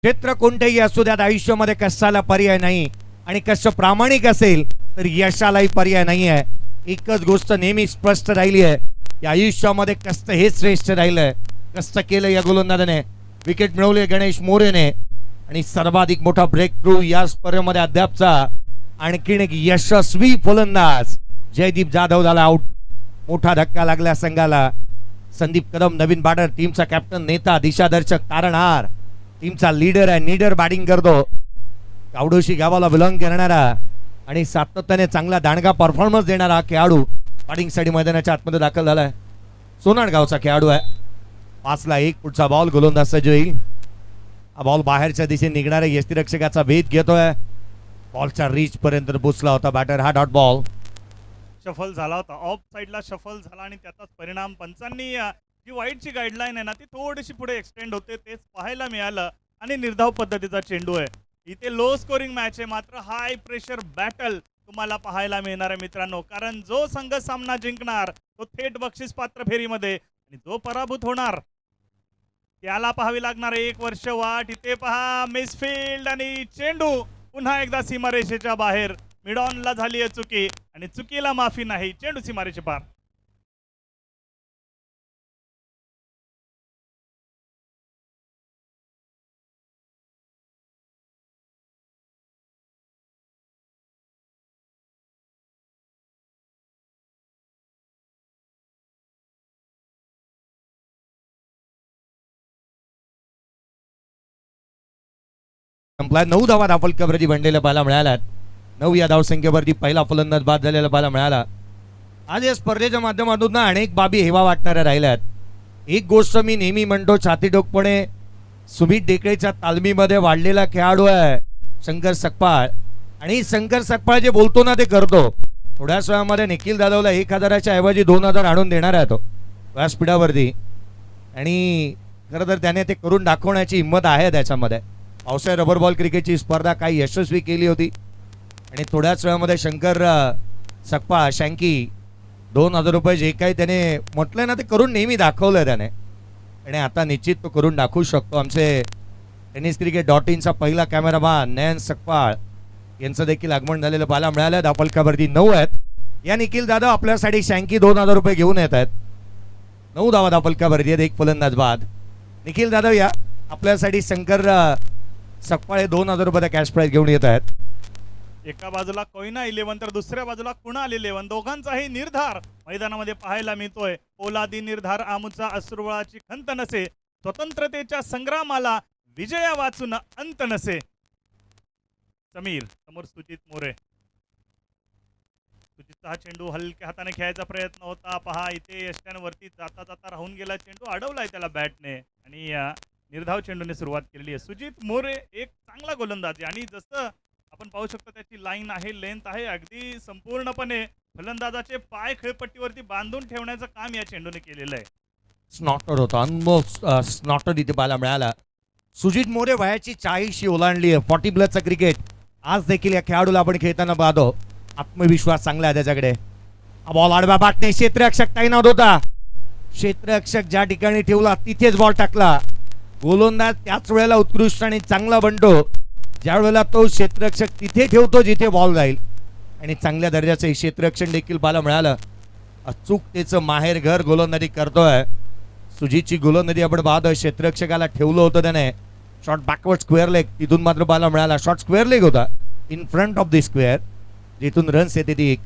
Speaker 1: क्षेत्र कोणतेही असू द्यात आयुष्यामध्ये कष्टाला पर्याय नाही आणि कष्ट प्रामाणिक असेल तर यशालाही पर्याय नाही आहे. एकच गोष्ट नेहमी स्पष्ट राहिली आहे या आयुष्यामध्ये कष्ट हे श्रेष्ठ राहिलंय. कष्ट केलं या गोलंदाजाने, विकेट मिळवले गणेश मोरेने आणि सर्वाधिक मोठा ब्रेक थ्रू या स्पर्धेमध्ये अद्यापचा आणखीन एक यशस्वी फलंदाज जयदीप जाधव झाला आउट. मोठा धक्का लागला संघाला. संदीप कदम नवीन बॅटर, टीमचा कॅप्टन, नेता, दिशादर्शक, तारणहार, टीमचा लीडर आहे. नीडर बॅटिंग करतो. कावडोशी गावाला बिलॉंग करणारा आणि सातत्याने चांगला दांडगा परफॉर्मन्स देणारा खेळाडू बॅटिंगसाठी मैदानाच्या आतमध्ये दाखल झालाय. सोनाड गावचा खेळाडू आहे. 5-1 पुढचा बॉल. गोलंदाज सज्ज होईल. हा बॉल बाहेरच्या दिशेने निघणाऱ्या यष्टीरक्षकाचा भेद घेतोय. बॉलच्या रीच पर्यंत पोचला होता बॅटर. हा डॉट बॉल
Speaker 4: शफल झाला होता. ऑफ साईडला शफल झाला आणि त्याचाच परिणाम पंचांनी जी वाईडची गाईडलाईन आहे ना ती थोडीशी पुढे एक्सटेंड होते तेच पाहायला मिळालं आणि निर्धाव पद्धतीचा चेंडू आहे. इथे लो स्कोरिंग मॅच आहे मात्र हाय प्रेशर बॅटल तुम्हाला पाहायला मिळणार आहे मित्रांनो. कारण जो संघ सामना जिंकणार तो थेट बक्षीस पात्र फेरीमध्ये आणि जो पराभूत होणार त्याला पाहावी लागणार 1 वर्ष वाट. इथे पहा मिसफील्ड आणि चेंडू पुन्हा एकदा सीमारेषेच्या बाहेर. मिडॉनला झाली आहे चुकी आणि चुकीला माफी नाही. चेंडू सीमारेषे पार.
Speaker 1: संपला. 9 धावा दाखल कव्हरेज बनलेल्या पाहायला मिळाल्यात. 9 या धावसंख्येवरती पहिला फलंदाज बाद झालेला पाहायला मिळाला. आज या स्पर्धेच्या माध्यमातून अनेक बाबी हेवा वाटणाऱ्या राहिल्यात. एक गोष्ट मी नेहमी म्हणतो, छातीठोकपणे सुमित डेकळेच्या तालमीमध्ये वाढलेला खेळाडू आहे शंकर सकपाळ. आणि शंकर सकपाळ जे बोलतो ना ते करतो. थोड्याच वेळामध्ये निखिल जाधवला 1000च्या ऐवजी 2000 आणून देणार आहे तो व्यासपीठावरती. आणि खरं तर त्याने ते करून दाखवण्याची हिंमत आहे त्याच्यामध्ये. पावसाळ्यात रबर बॉल क्रिकेटची स्पर्धा काही यशस्वी केली होती आणि थोड्याच वेळामध्ये शंकर सकपाळ शँकी 2000 रुपये जे काही त्याने म्हटलं ना ते करून नेहमी दाखवलं त्याने आणि आता निश्चित तो करून दाखवू शकतो. आमचे tenniscricket.inचा पहिला कॅमेरामॅन नयन सकपाळ यांचं देखील आगमन झालेलं पाहायला मिळालं. धावफलकावरती 9 आहेत. या निखिल जाधव आपल्यासाठी शँकी 2000 रुपये घेऊन येत आहेत. 9 धावा धावफलकावरती आहेत. 1 फलंदाज बाद. निखिल जाधव या आपल्यासाठी शंकर सकपाळे 2000 रुपयाचा कॅश प्राईज घेऊन येत आहेत.
Speaker 4: एका बाजूला कोयना 11 तर दुसऱ्या बाजूला कुणाल 11. दोघांचाही निर्धार मैदानामध्ये पाहायला मिळतोय. पोलादी निर्धार आमुचा अश्रुवळाची खंत नसे. स्वतंत्रतेच्या संग्रामाला विजया वाचून अंत नसे. समीर समोर सुजित मोरे. सुजितचा हा चेंडू हलक्या हाताने खेळायचा प्रयत्न होता. पहा इथे यष्ट्यांवरती जाता जाता राहून गेला चेंडू. अडवलाय त्याला बॅटने आणि निर्धाव चेंडूने सुरुवात केलेली आहे. सुजित मोरे एक चांगला गोलंदाज आहे आणि जसं आपण पाहू शकतो त्याची लाईन आहे, लेंथ आहे, अगदी संपूर्णपणे फलंदाजाचे पाय खेळपट्टीवरती बांधून ठेवण्याचं काम या चेंडूने केलेलं आहे.
Speaker 1: स्नॉटर होता. अनमोल स्नॉटर इथे पाहायला मिळाला. सुजित मोरे वयाची 40 ओलांडली आहे. 40+ क्रिकेट आज देखील या खेळाडूला आपण खेळताना पाहतो. आत्मविश्वास चांगला आहे त्याच्याकडे. हा बॉल आडव्या बाटने क्षेत्ररक्षक तैनात होता. क्षेत्ररक्षक ज्या ठिकाणी ठेवला तिथेच बॉल टाकला. गोलंदाज त्याच वेळेला उत्कृष्ट आणि चांगला बनतो ज्या वेळेला तो क्षेत्ररक्षक तिथे ठेवतो जिथे बॉल जाईल. आणि चांगल्या दर्जाचं क्षेत्ररक्षण देखील पाहायला मिळालं. अचूकतेचं माहेर घर गोलंदाजी करतोय. सुजितची गोलंदाजी आपण पाहतोय. क्षेत्ररक्षकाला ठेवलं होतं त्याने. शॉट बॅकवर्ड स्क्वेअर लेग तिथून मात्र पाहायला मिळाला. शॉट स्क्वेअर लेग होता in front of the square जिथून रन्स येते ती एक.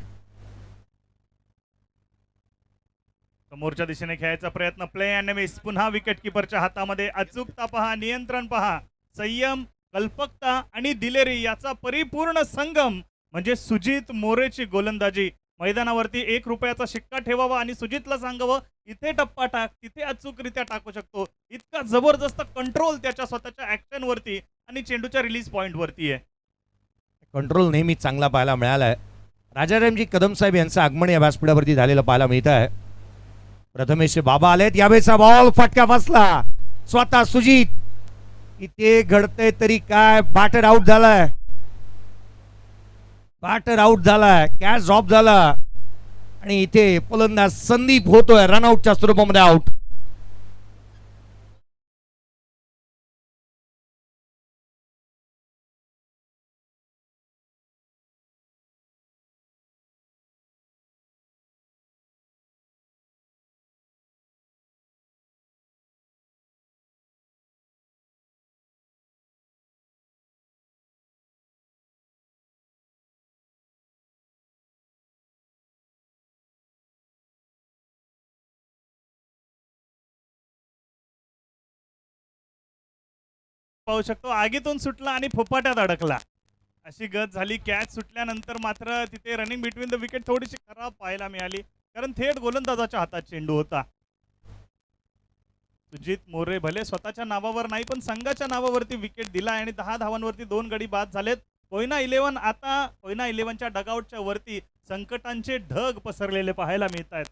Speaker 4: समोरच्या दिशेने खेळायचा प्रयत्न, प्ले अँड मिस. पुन्हा विकेट किपरच्या हातामध्ये अचूकता पहा, नियंत्रण पहा, संयम, कल्पकता आणि दिलेरी याचा परिपूर्ण संगम म्हणजे सुजित मोरेची गोलंदाजी. मैदानावरती 1 रुपयाचा शिक्का ठेवावा आणि सुजितला सांगावं इथे टप्पा टाक, तिथे अचूकरित्या टाकू शकतो. इतका जबरदस्त कंट्रोल त्याच्या स्वतःच्या ऍक्शन वरती आणि चेंडूच्या रिलीज पॉइंट वरती आहे.
Speaker 1: कंट्रोल नेहमी चांगला पाहायला मिळालाय. राजारामजी कदम साहेब यांचं आगमन या व्यासपीठावरती झालेलं पाहायला मिळत आहे. प्रथमेश बाबा आलेत, यावेळेचा बॉल फटका बसला. स्वतः सुजित इथे घडतंय तरी काय, बॅटर आउट झालाय, बॅटर आउट झालाय, कॅच ड्रॉप झाला आणि इथे फलंदाज संदीप होतोय रनआउटच्या स्वरूपामध्ये आउट.
Speaker 4: पाहू शकतो आगीतून सुटला आणि फुफाट्यात अडकला, अशी गत झाली. कॅच सुटल्यानंतर मात्र तिथे रनिंग बिटवीन द विकेट थोडीशी खराब पाहायला मिळाली, कारण थेट गोलंदाजाच्या हातात चेंडू होता. सुजित मोरे भले स्वतःच्या नावावर नाही पण संघाच्या नावावरती विकेट दिला आणि 10 धावांवरती 2 गडी बाद झालेत. कोयना 11 आता कोयना 11च्या डगआउटच्या वरती संकटांचे ढग पसरलेले पाहायला मिळत आहेत.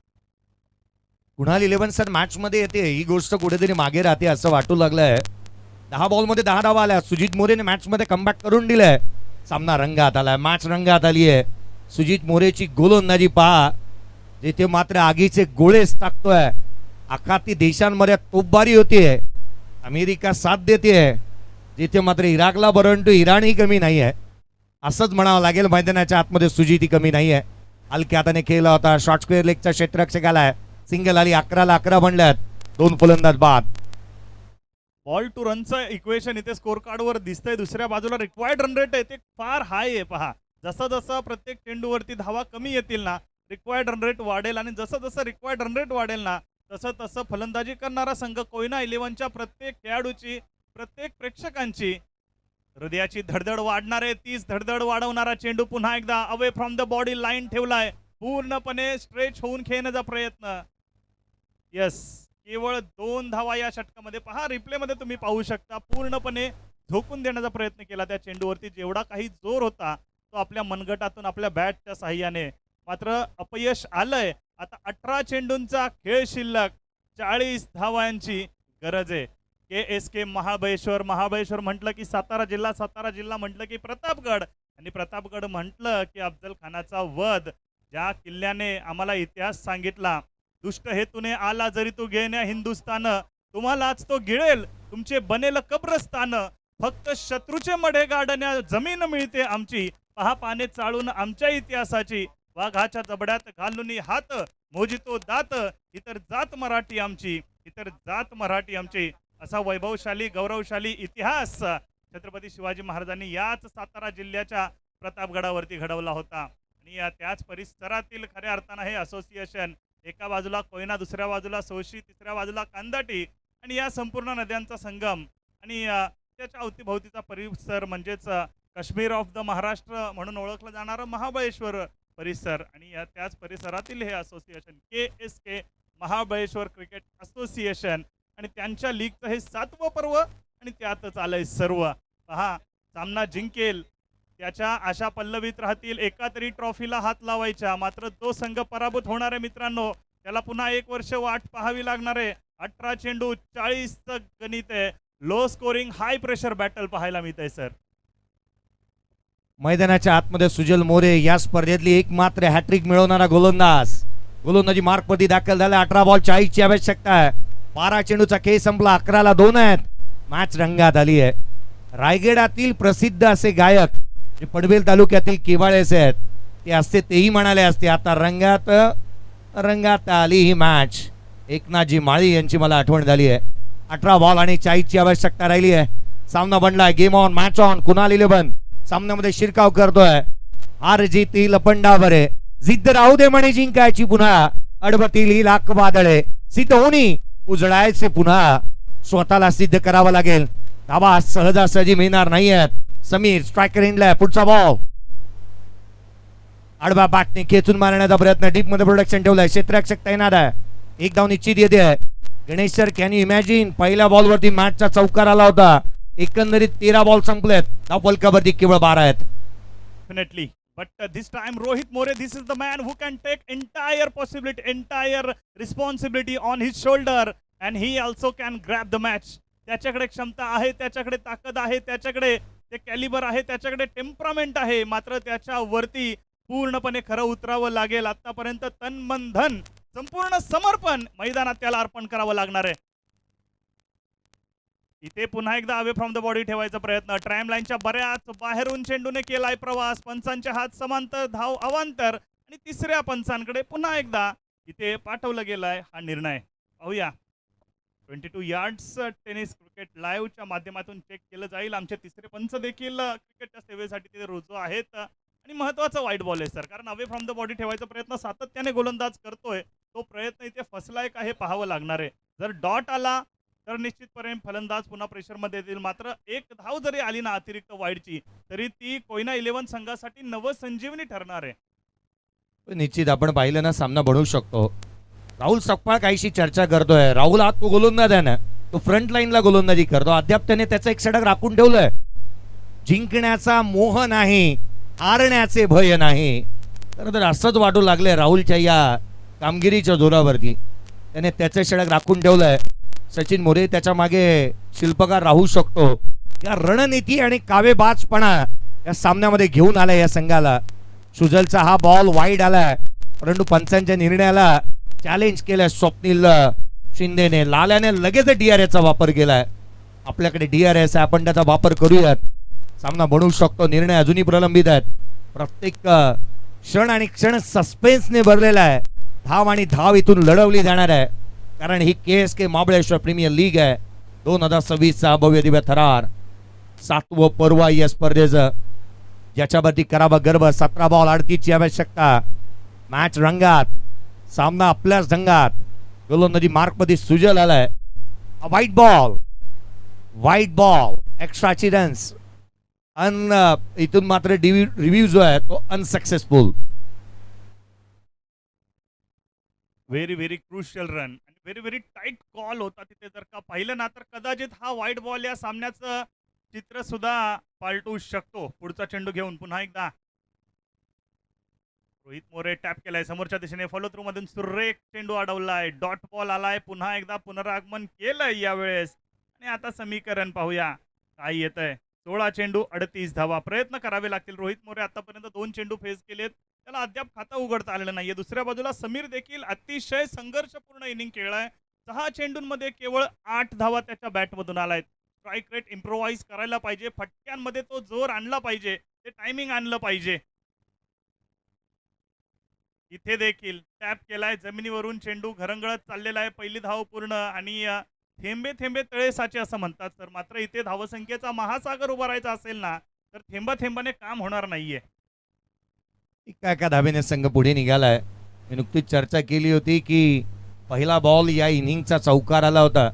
Speaker 1: कुणाल 11 सर मॅच मध्ये येते ही गोष्ट कुठेतरी मागे राहते असं वाटू लागलंय. 10 बॉलमध्ये 10 धावा आल्या. सुजित मोरेने मॅच मध्ये कमबॅक करून दिलंय. सामना रंगात आलाय, मॅच रंगात आली आहे. सुजित मोरेची गोलंदाजी पहा, जिथे मात्र आगीचे गोळेच टाकतोय. आखाती देशांमध्ये तोफबारी होतीये, अमेरिका साथ देते, जिथे मात्र इराकला परंतु इराणही कमी नाही आहे असंच म्हणावं लागेल. मैदानाच्या आतमध्ये सुजितही कमी नाही आहे. हलक्या हाताने खेळला होता, शॉर्ट स्क्वेअर लेगचा क्षेत्ररक्षक आलाय, सिंगल आली, 11ला 11 बनल्यात, 2 फलंदाज बाद.
Speaker 4: बॉल टू रनचं इक्वेशन इथे स्कोर कार्डवर दिसतंय. दुसऱ्या बाजूला रिक्वायर्ड रन रेट आहे ते फार हाय आहे. पहा जसं जसं प्रत्येक चेंडूवरती धावा कमी येतील ना, रिक्वायर्ड रन रेट वाढेल आणि जसं जसं रिक्वायर्ड रन रेट वाढेल ना, तसं तसं फलंदाजी करणारा संघ कोयना 11च्या प्रत्येक खेळाडूची, प्रत्येक प्रेक्षकांची हृदयाची धडधड वाढणार आहे. तीच धडधड वाढवणारा चेंडू पुन्हा एकदा away from the body line ठेवलाय, पूर्णपणे स्ट्रेच होऊन खेळण्याचा प्रयत्न. यस, केवळ 2 धावा या षटकामध्ये. पहा रिप्ले मध्ये तुम्ही पाहू शकता, पूर्णपणे झोकून देण्याचा प्रयत्न केला त्या चेंडूवरती. जेवढा काही जोर होता तो आपल्या मनगटातून आपल्या बॅटच्या साह्याने, मात्र अपयश आलंय. आता 18 चेंडूंचा खेळ शिल्लक, 40 धावांची गरज आहे. KSK महाबळेश्वर, महाबळेश्वर म्हटलं की सातारा जिल्हा, सातारा जिल्हा म्हटलं की प्रतापगड, आणि प्रतापगड म्हटलं की अफजल खानाचा वध, ज्या किल्ल्याने आम्हाला इतिहास सांगितला. दुष्ट हेतूने आला जरी तू घेण्या हिंदुस्तान, तुम्हालाच तो गिळेल तुमचे बनेल कब्रस्तान. फक्त शत्रूचे मढे गाडण्या जमीन मिळते आमची, पहा पाने चाळून आमच्या इतिहासाची. वाघाच्या जबड्यात घालून हात, मोजितो दात, इतर जात मराठी आमची, इतर जात मराठी आमची. असा वैभवशाली गौरवशाली इतिहास छत्रपती शिवाजी महाराजांनी याच सातारा जिल्ह्याच्या प्रतापगडावरती घडवला होता. आणि त्याच परिसरातील खऱ्या अर्थानं हे असोसिएशन, एका बाजूला कोयना, दुसऱ्या बाजूला सोशी, तिसऱ्या बाजूला कांदाटी, आणि या संपूर्ण नद्यांचा संगम आणि त्याच्या अवतीभोवतीचा परिसर म्हणजेच काश्मीर ऑफ द महाराष्ट्र म्हणून ओळखलं जाणारं महाबळेश्वर परिसर, आणि त्याच परिसरातील हे association KSK Mahabaleshwar cricket association, आणि त्यांच्या लीगचं हे 7वं पर्व आणि त्यातच आलंय सर्व. पहा सामना जिंकेल त्याच्या आशा पल्लवीत राहतील, एका तरी ट्रॉफीला हात लावायच्या. मात्र तो संघ पराभूत होणार आहे मित्रांनो, त्याला पुन्हा 1 वर्ष वाट पाहावी लागणार आहे. 18 चेंडू 40चं गणित आहे. Low scoring high pressure battle पाहायला मिळत आहे सर.
Speaker 1: मैदानाच्या आतमध्ये सुजल मोरे या स्पर्धेतली एकमात्र हॅट्रिक मिळवणारा गोलंदाज. गोलंदाजी मार्कवरती दाखल झाला. 18 बॉल 40ची आवश्यकता आहे. 12 चेंडूचा खेळ संपला, 11ला 2 आहेत. मॅच रंगात आली आहे. रायगडातील प्रसिद्ध असे गायक जे पनवेल तालुक्यातील केवाळेचे आहेत ते असते तेही म्हणाले असते. आता रंगात आली ही मॅच. एकनाथजी माळी यांची मला आठवण झाली आहे. 18 बॉल आणि 40ची आवश्यकता राहिली आहे. सामना बनलाय, game on, match on. Kunal 11 सामन्यामध्ये शिरकाव करतोय. हार जीतील लपंडावर जिद्द राहू दे म्हणे जिंकायची पुन्हा अडवतील ही लाख वादळे सिद्ध होणी उजळायचे पुन्हा स्वतःला सिद्ध करावं लागेल. धावा सहजासहजी मिळणार नाहीयेत. समीर स्ट्रायकर इंडला पुढचा बॉल आडवा बॅटने खेचून मारण्याचा प्रयत्न डीप मध्ये प्रोडक्शन ठेवलाय. क्षेत्ररक्षक तैनात आहे. एक धाव निश्चित येते आहे. Ganesh sir can you imagine पहिल्या बॉलवरती मॅचचा चौकार आला होता. एकंदरीत 13 बॉल संपलेत. धाव फलकावरती केवळ 12 आहेत.
Speaker 4: Definitely. But this time Rohit More, this is the man who can take entire possibility, entire responsibility on his shoulder and he also can grab the match. त्याच्याकडे क्षमता आहे, त्याच्याकडे ताकद आहे, त्याच्याकडे ते कॅलिबर आहे, त्याच्याकडे टेम्परामेंट आहे. मात्र त्याच्या वरती पूर्णपणे खरं उतरावं लागेल. आतापर्यंत तन मन धन संपूर्ण समर्पण मैदानात त्याला अर्पण करावं लागणार आहे. इथे पुन्हा एकदा अवे फ्रॉम द बॉडी ठेवायचा प्रयत्न. ट्रायम लाईनच्या बऱ्याच बाहेरून चेंडूने केलाय प्रवास. पंचांचे हात समांतर, धाव अवांतर आणि तिसऱ्या पंचांकडे पुन्हा एकदा इथे पाठवलं गेलाय हा निर्णय. पाहूया 22 यार्ड्स टेनिस क्रिकेट लाईव्हच्या माध्यमातून चेक केलं जाईल. आमचे तिसरे पंच देखील क्रिकेटच्या सेवेसाठी तिथे रुजू आहेत आणि महत्वाचा वाईट बॉल आहे सर, कारण अवे फ्रॉम द बॉडी ठेवायचा प्रयत्न सातत्याने गोलंदाज करतोय. तो प्रयत्न इथे फसलाय का हे पाहावं लागणार आहे. जर डॉट आला तर निश्चितपणे फलंदाज पुन्हा प्रेशरमध्ये येतील. मात्र एक धाव जरी आली ना अतिरिक्त वाईडची तरी ती कोयना 11 संघासाठी नवसंजीवनी ठरणार आहे.
Speaker 1: निश्चित आपण पाहिलं ना सामना बनवू शकतो. राहुल सकपाळ काहीशी चर्चा करतोय. राहुल हा तो गोलंदाज आहे ना, तो फ्रंट लाईनला गोलंदाजी करतो. अद्याप त्याने त्याचा एक षटक राखून ठेवलंय. जिंकण्याचा मोह नाही, हारण्याचे भय नाही. तर असंच वाटू लागलंय राहुलच्या या कामगिरीच्या जोरावरती. त्याने त्याचे षटक राखून ठेवलंय. सचिन मोरे त्याच्या मागे शिल्पकार राहू शकतो. या रणनीती आणि कावेबाजपणा या सामन्यामध्ये घेऊन आलाय या संघाला. सुजलचा हा बॉल वाईड आलाय, परंतु पंचांच्या निर्णयाला चॅलेंज केलं स्वप्नील शिंदेने. लाल्याने लगेच DRSचा वापर केलाय. आपल्याकडे DRS आहे, आपण त्याचा वापर करूयात. सामना बनवू शकतो. निर्णय अजूनही प्रलंबित आहेत. प्रत्येक क्षण आणि क्षण सस्पेन्सने भरलेला आहे. धाव आणि धाव इथून लढवली जाणार आहे, कारण ही KSK महाबळेश्वर प्रीमियर लीग आहे. 2026चा भव्य दिव्य थरार 7वं पर्व या स्पर्धेचं, ज्याच्यावरती करावा गर्व. 17 बॉल 38ची आवश्यकता. मॅच रंगात, सामना आपल्याच ढंगात. गोलंदाजी मार्कमध्ये सुजल आलाय. व्हाईट बॉल एक्स्ट्राची रन्स. इथून मात्र रिव्ह्यू जो आहे तो unsuccessful.
Speaker 4: Very very crucial run आणि व्हेरी व्हेरी टाईट कॉल होता तिथे. जर का पाहिलं ना तर कदाचित हा व्हाईट बॉल या सामन्याचं चित्र सुद्धा पालटू शकतो. पुढचा चेंडू घेऊन पुन्हा एकदा रोहित मोरे टॅप केलाय समोरच्या दिशेने. फॉलो थ्रू मधून सुरेख चेंडू अडवलाय. डॉट बॉल आलाय. पुन्हा एकदा पुनरागमन केलंय यावेळेस. आणि आता समीकरण पाहूया काय येतंय. 16 चेंडू 38 धावा. प्रयत्न करावे लागतील. रोहित मोरे आतापर्यंत 2 चेंडू फेस केलेत, त्याला अद्याप खाता उघडता आलेलं नाहीये. दुसऱ्या बाजूला समीर देखील अतिशय संघर्षपूर्ण इनिंग खेळलाय. 6 चेंडूंमध्ये केवळ 8 धावा त्याच्या बॅटमधून आलायत. स्ट्राईक रेट इम्प्रोवाइज करायला पाहिजे. फटक्यांमध्ये तो जोर आणला पाहिजे, ते टायमिंग आणलं पाहिजे. इथे देखील टॅप केलाय. जमिनीवरून चेंडू घरंगळत चाललेला आहे. पहिली धाव पूर्ण आणि थेंबे थेंबे तळे साचे असं म्हणतात सर. मात्र इथे धावसंख्येचा महासागर उभारायचा असेल ना तर थेंबा थेंबाने काम होणार नाहीये.
Speaker 1: एका धावेने संघ पुढे निघालाय. मी नुकतीच चर्चा केली होती की पहिला बॉल या इनिंगचा चौकार आला होता.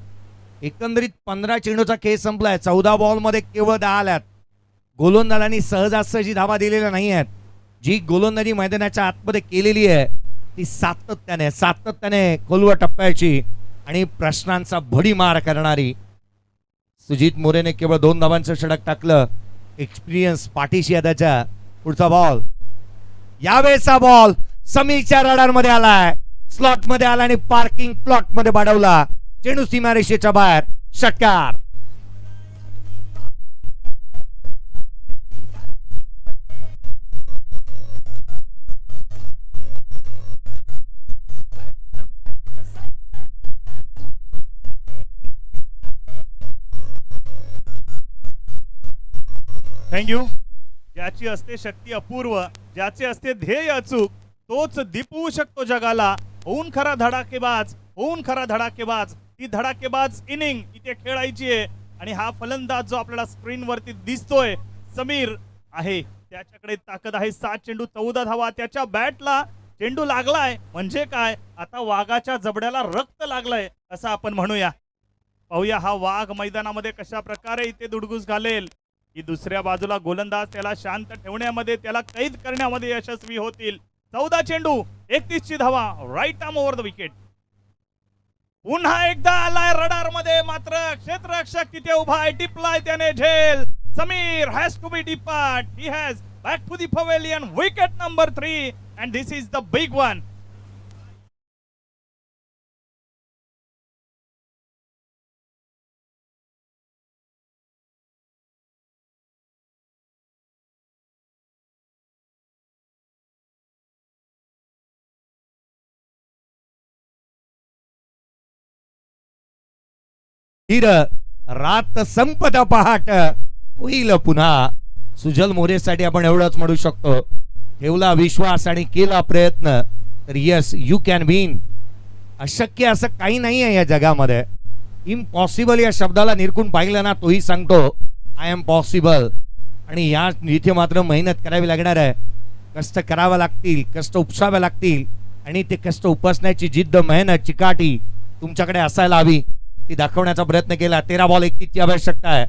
Speaker 1: एकंदरीत 15 चेंडूचा खेळ संपलाय. 14 बॉलमध्ये केवळ 10 आल्यात. गोलंदाजांनी सहजासहजी धावा दिलेल्या नाही आहेत. जी गोलंदाजी मैदानाच्या आतमध्ये केलेली आहे ती सातत्याने खोलवर टप्प्याची आणि प्रश्नांचा भडीमार करणारी. सुजित मोरेने केवळ 2 धावांचं षटक टाकलं. एक्सपिरियन्स पाठीशी आहे त्याच्या. पुढचा बॉल, यावेळेचा बॉल समीरच्या रडार मध्ये आलाय. स्लॉट मध्ये आला आणि पार्किंग प्लॉट मध्ये बाडवला. चेंडू सीमारेषेच्या बाहेर. षटकार.
Speaker 4: थँक्यू. ज्याची असते शक्ती अपूर्व, ज्याचे असते ध्येय अचूक, तोच दिपवू शकतो जगाला. होऊन खरा धडाकेबाज. ती धडाकेबाज इनिंग इथे खेळायची आहे आणि हा फलंदाज जो आपल्याला स्क्रीनवरती दिसतोय समीर आहे त्याच्याकडे ताकद आहे. 7 चेंडू 14 धावा. त्याच्या बॅटला चेंडू लागलाय म्हणजे काय, आता वाघाच्या जबड्याला रक्त लागलंय असं आपण म्हणूया. पाहूया हा वाघ मैदानामध्ये कशा प्रकारे इथे दुडगुस घालेल, की दुसऱ्या बाजूला गोलंदाज त्याला शांत ठेवण्यामध्ये, त्याला कैद करण्यामध्ये यशस्वी होतील. 14 चेंडू 31 ची धावा. Right arm over the wicket. पुन्हा एकदा आलाय रडार मध्ये, मात्र क्षेत्ररक्षक तिथे उभा आहे. टिपलाय त्याने झेल. Sameer has to be depart. He has back to the pavilion. Wicket number 3 and this is the big one.
Speaker 1: धीर रात संपत पहाट होईल पुन्हा. सुजल मोरेसाठी आपण एवढंच म्हणू शकतो, ठेवला विश्वास आणि केला प्रयत्न तर यस यू कॅन विन. अशक्य असं काही नाही आहे या जगामध्ये. इम्पॉसिबल या शब्दाला निरखून पाहिलं ना, तोही सांगतो आय एम पॉसिबल. आणि या इथे मात्र मेहनत करावी लागणार आहे. कष्ट करावे लागतील, कष्ट उपसावे लागतील आणि ते कष्ट उपसण्याची जिद्द, मेहनत, चिकाटी तुमच्याकडे असायला हवी. ती दाखवण्याचा प्रयत्न केला. 13 बॉल 31 ची आवश्यकता आहे.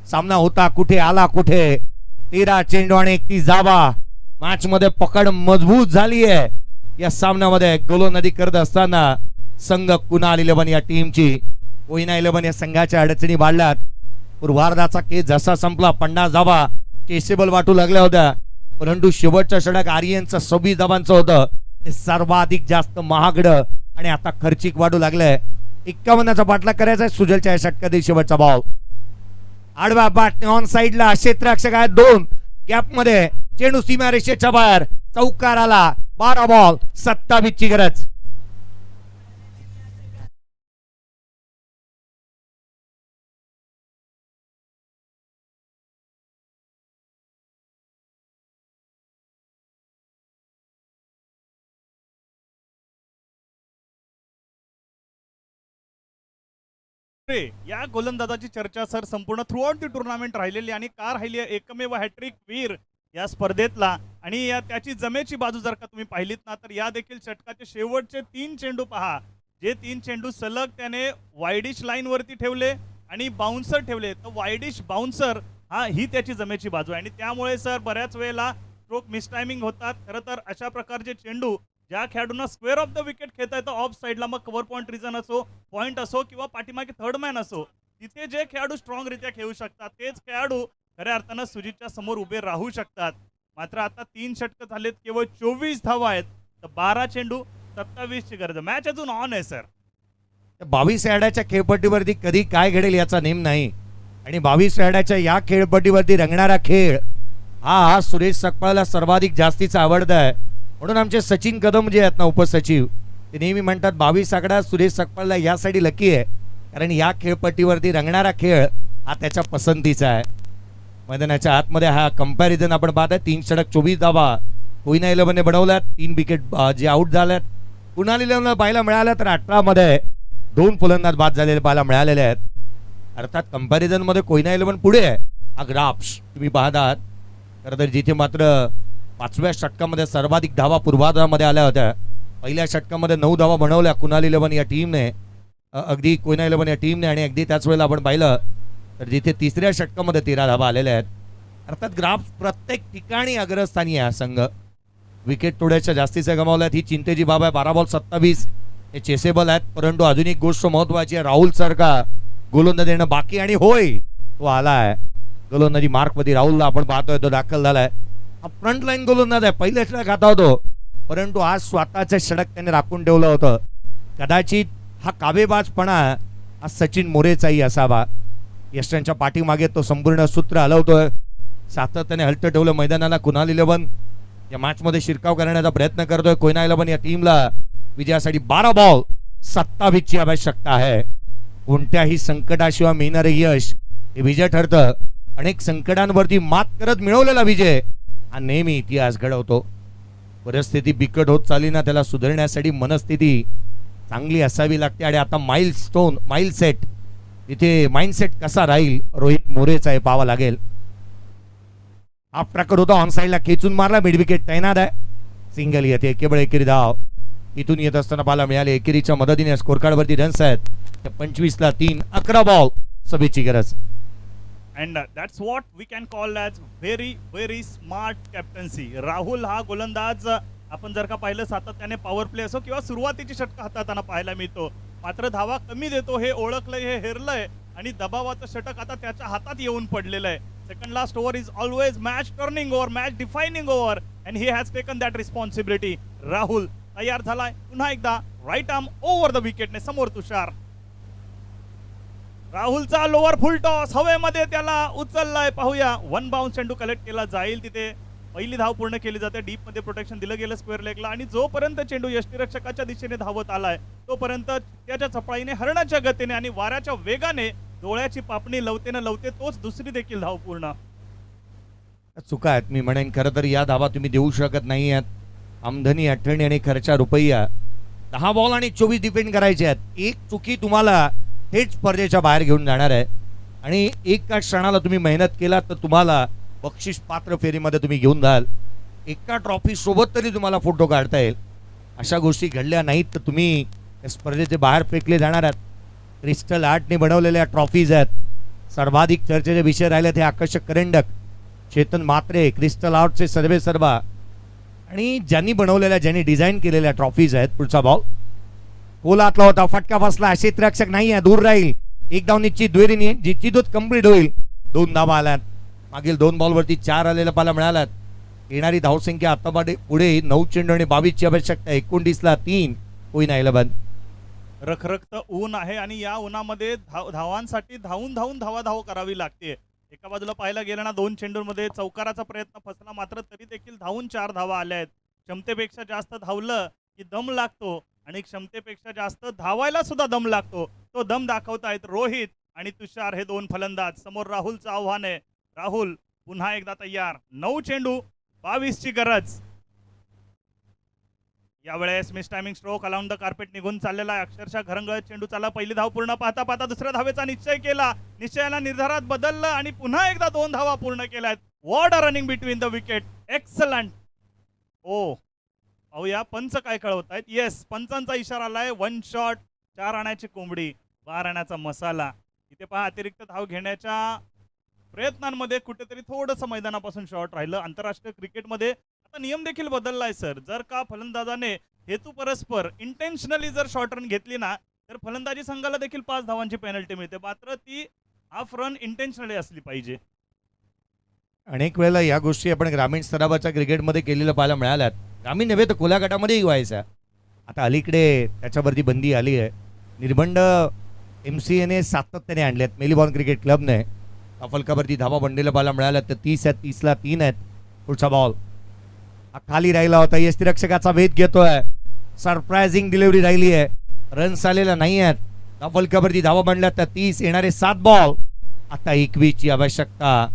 Speaker 1: सामना होता कुठे, आला कुठे. 13 चेंडू आणि 31 धावा. मॅच मध्ये पकड मजबूत झाली आहे. या सामन्यामध्ये गोलंदाजी करत असताना संघ कुणाल 11 या टीमची, कोयना 11 या संघाच्या अडचणी वाढल्यात. पूर्वार्धाचा खेळ जसा संपला 50 धावा चेसेबल वाटू लागल्या होत्या, परंतु शेवटच्या षटक आर्यनचं 26 धावांचं होतं. ते सर्वाधिक जास्त महागडं आणि आता खर्चिक वाढू लागलंय. 51चा पाठलाग करायचा आहे सुजलच्या या षटकातील शेवटचा बॉल. आडव्या बॅटने ऑन साइडला क्षेत्ररक्षक आहेत 2. गॅप मध्ये चेंडू सीमा रेषेच्या बाहेर. चौकार आला. 12 बॉल 27 ची गरज.
Speaker 4: या गोलंदाजाची चर्चा सर संपूर्ण थ्रू आउट दी टुर्नामेंट राहिलेली आणि का राहिली एकमेव हॅट्रिक वीर या स्पर्धेतला. आणि त्याची जमेची बाजू जर का तुम्ही पाहिलीत ना, तर या देखील षटकाचे शेवटचे 3 चेंडू पहा. जे 3 चेंडू सलग त्याने वाईडिश लाईन वरती ठेवले आणि बाउन्सर ठेवले, तर वाईडिश बाउन्सर ही त्याची जमेची बाजू आहे. आणि त्यामुळे सर बऱ्याच वेळेला स्ट्रोक मिसटायमिंग होतात. खरं तर अशा प्रकारचे चेंडू ज्या खेळाडूंना स्क्वेअर ऑफ द विकेट खेळता येतं ऑफ साईडला, मग कव्हर पॉईंट रिझन असो, पॉईंट असो किंवा पाठीमागे थर्ड मॅन असो, तिथे जे खेळाडू स्ट्रॉंग रित्या खेळू शकतात तेच खेळाडू खऱ्या अर्थानं सुजितच्या समोर उभे राहू शकतात. मात्र आता 3 षटक झालेत, केवळ 24 धावा आहेत, तर 12 चेंडू 27 ची गरज. मॅच अजून ऑन आहे सर.
Speaker 1: 22 यार्डाच्या खेळपट्टीवरती कधी काय घडेल याचा नेम नाही. आणि 22 यार्डाच्या या खेळपट्टीवरती रंगणारा खेळ हा सुरेश सकपाळला सर्वाधिक जास्तीचा आवडता आहे. म्हणून आमचे सचिन कदम जे आहेत ना उपसचिव, ते नेहमी म्हणतात 22 आकडा सुरेश सकपाळला यासाठी लकी आहे, कारण या खेळपट्टीवरती रंगणारा खेळ हा त्याच्या पसंतीचा आहे. मैदानाच्या आतमध्ये हा कंपॅरिझन आपण पाहताय. 3 षटक 24 धावा कोयना 11ने बनवल्यात. 3 विकेट जे आउट झाल्यात. कुणाल 11 पाहायला मिळाल्या, तर 18 मध्ये 2 फलंदाज बाद झालेले पाहायला मिळालेले आहेत. अर्थात कंपॅरिझन मध्ये कोयना 11 पुढे आहे. हा ग्राफ्स तुम्ही पाहतात. खरं तर जिथे मात्र 5व्या षटकामध्ये सर्वाधिक धावा पूर्वार्धामध्ये आल्या होत्या. पहिल्या षटकामध्ये 9 धावा बनवल्या कुणाल 11 या टीमने, अगदी कोयना 11 या टीमने. आणि अगदी त्याच वेळेला आपण पाहिलं तर जिथे 3ऱ्या षटकामध्ये 13 धावा आलेल्या आहेत. अर्थात ग्राफ प्रत्येक ठिकाणी अग्रस्थानी आहे संघ. विकेट थोड्याशा जास्तीच्या गमावल्यात, ही चिंतेची बाब आहे. 12 बॉल 27 हे चेसेबल आहेत. परंतु अजून एक गोष्ट महत्वाची आहे, राहुल सारखा गोलंदाज येणं बाकी. आणि होय, तो आलाय गोलंदाजी मार्क मध्ये. राहुलला आपण पाहतोय तो दाखल झालाय. हा फ्रंट लाईन गोलंदाज आहे, पहिल्या षटक खाता होतो, परंतु आज स्वतःचे षटक त्याने राखून ठेवलं होतं. कदाचित हा काबेबाजपणा हा सचिन मोरेचाही असावा. यष्टांच्या पाठीमागे तो संपूर्ण सूत्र हलवतोय, सातत्याने हलतं ठेवलं मैदानाला. कुणाल 11 या मॅच मध्ये शिरकाव करण्याचा प्रयत्न करतोय. कोयना 11 या टीमला विजयासाठी 12 बॉल 27 ची आवश्यकता आहे. कोणत्याही संकटाशिवाय मिळणारे यश हे विजय ठरतं. अनेक संकटांवरती मात करत मिळवलेला विजय हा नेहमी इतिहास घडवतो. परिस्थिती बिकट होत चालली ना, त्याला सुधारण्यासाठी मनस्थिती चांगली असावी लागते. आणि आता माइलसेट इथे माइंडसेट कसा राहील रोहित मोरेचा हे पाहावं लागेल. हाफ ट्रॅकर होता ऑन साईडला खेचून मारला मिड विकेट तैनात आहे सिंगल येते केवळ एकेरी धाव इथून येत असताना पाहायला मिळाले एकेरीच्या मदतीने स्कोर कार्ड वरती रन्स आहेत 25ला 3 11 बॉल सभेची गरज
Speaker 4: and that's what we can call as very smart captaincy. Rahul हा गोलंदाज आपण जर का पाहिलं सातत्याने पॉवर प्ले असो किंवा सुरुवातीची षटकं हाताळताना पाहायला मिळतो, मात्र धावा कमी देतो हे ओळखलंय, हे हेरलंय आणि दबावाचं षटक आता त्याच्या हातात येऊन पडलेलं आहे. Second last over is always match turning over, match defining over and he has taken that responsibility. Rahul तयार झालाय पुन्हा एकदा राईट आर्म ओव्हर द विकेटने समोर तुषार. राहुलचा लोअर फुल टॉस हवेमध्ये त्याला उचललाय, पाहूया. वन बाउन्स चेंडू कलेक्ट केला जाईल, तिथे पहिली धाव पूर्ण केली जाते. डीप मध्ये प्रोटेक्शन दिलं गेलं स्क्वेअर लेगला आणि जोपर्यंत चेंडू यष्टीरक्षकाच्या दिशेने धावत आलाय तोपर्यंत त्याच्या चपळाईने हरणाच्या गतीने आणि वाऱ्याच्या वेगाने डोळ्याची पापणी लवते न लवते तोच दुसरी देखील धाव पूर्ण.
Speaker 1: चुका आहेत मी म्हणेन. खरं तर या धावा तुम्ही देऊ शकत नाही आहात. आमदनी 98 आणि खर्चा रुपया. 10 बॉल आणि 24 डिफेंड करायचे आहेत. एक चुकी तुम्हाला थेट स्पर्धेच्या बाहेर घेऊन जाणार आहे आणि एका क्षणाला तुम्ही मेहनत केला तर तुम्हाला बक्षीस पात्र फेरीमध्ये तुम्ही घेऊन जाल. एका ट्रॉफी सोबत तरी तुम्हाला फोटो काढता येईल. अशा गोष्टी घडल्या नाहीत तर तुम्ही स्पर्धेचे बाहेर फेकले जाणार आहात. क्रिस्टल आर्टने बनवलेल्या ट्रॉफीज आहेत. सर्वाधिक चर्चेचे विषय राहिले ते आकर्षक करंडक, चेतन म्हात्रे, क्रिस्टल आर्टचे सर्वे सर्वा आणि ज्यांनी बनवलेल्या ज्यांनी डिझाईन केलेल्या ट्रॉफीज आहेत. पुढचा बॉल कोलातला होता, फटका बसला, क्षेत्ररक्षक नाही आहे, दूर राहील. एक डाव निश्चित, दुहेरीने निश्चितच कंप्लीट होईल. 2 धावा आल्यात. मागील 2 बॉलवरती 4 आलेला पाहायला मिळाल्यात. येणारी धावसंख्या आता पुढे 9 चेंडू आणि 22 ची आवश्यकता. 29ला 3 होईन 11.
Speaker 4: रखरखत ऊन आहे आणि या उन्हामध्ये धावांसाठी धावून धाव करावी लागते. एका बाजूला पाहायला गेलं ना 2 चेंडूंमध्ये चौकाराचा प्रयत्न फसला, मात्र तरी देखील धावून 4 धावा आल्या आहेत. क्षमतेपेक्षा जास्त धावलं की दम लागतो आणि क्षमतेपेक्षा जास्त धावायला सुद्धा दम लागतो. तो दम दाखवतायत रोहित आणि तुषार हे 2 फलंदाज. समोर राहुलचं आव्हान आहे. राहुल पुन्हा एकदा तयार. 9 चेंडू 22 ची गरज. यावेळेस miss timing stroke along the carpet निघून चाललेला आहे. अक्षरशः घरंगळत चेंडू चालला. पहिली धाव पूर्ण पाहता पाहता दुसऱ्या धावेचा निश्चय केला. निश्चयाला निर्धारात बदललं आणि पुन्हा एकदा 2 धावा पूर्ण केल्यात. What a running between the wicket. Excellent. ओ पाहूया पंच काय कळवतायत. येस, पंचांचा इशारा आलाय. 1 शॉट 4 आण्याची कोंबडी, 12 आण्याचा मसाला. इथे पहा अतिरिक्त धाव घेण्याच्या प्रयत्नांमध्ये कुठेतरी थोडंसं मैदानापासून शॉर्ट राहिलं. आंतरराष्ट्रीय क्रिकेटमध्ये आता नियम देखील बदललाय सर. जर का फलंदाजाने हेतू परस्पर इंटेन्शनली जर शॉर्ट रन घेतली ना तर फलंदाजी संघाला देखील 5 धावांची पेनल्टी मिळते, मात्र ती हाफ रन इंटेन्शनली असली पाहिजे.
Speaker 1: अनेक वेळेला या गोष्टी आपण ग्रामीण स्तरावरच्या क्रिकेटमध्ये केलेल्या पाहायला मिळाल्यात. ग्रामीण नव्हे तर खुल्या गटामध्येही व्हायचा. आता अलीकडे त्याच्यावरती बंदी आली आहे. निर्बंध MCAने सातत्याने आणले आहेत. मेलीबॉर्न क्रिकेट क्लबने फलकावरती धावा बनलेल्या पाहायला मिळाल्यात तर 30 आहेत. 30ला 3 आहेत. पुढचा बॉल खाली राहिला होता. यष्टीरक्षकाचा वेध घेतोय. सरप्राइझिंग डिलिव्हरी राहिली आहे. रन्स आलेला नाही आहेत. फलकावरती धावा बनल्या तर 30. येणारे 7 बॉल. आता 21 ची आवश्यकता.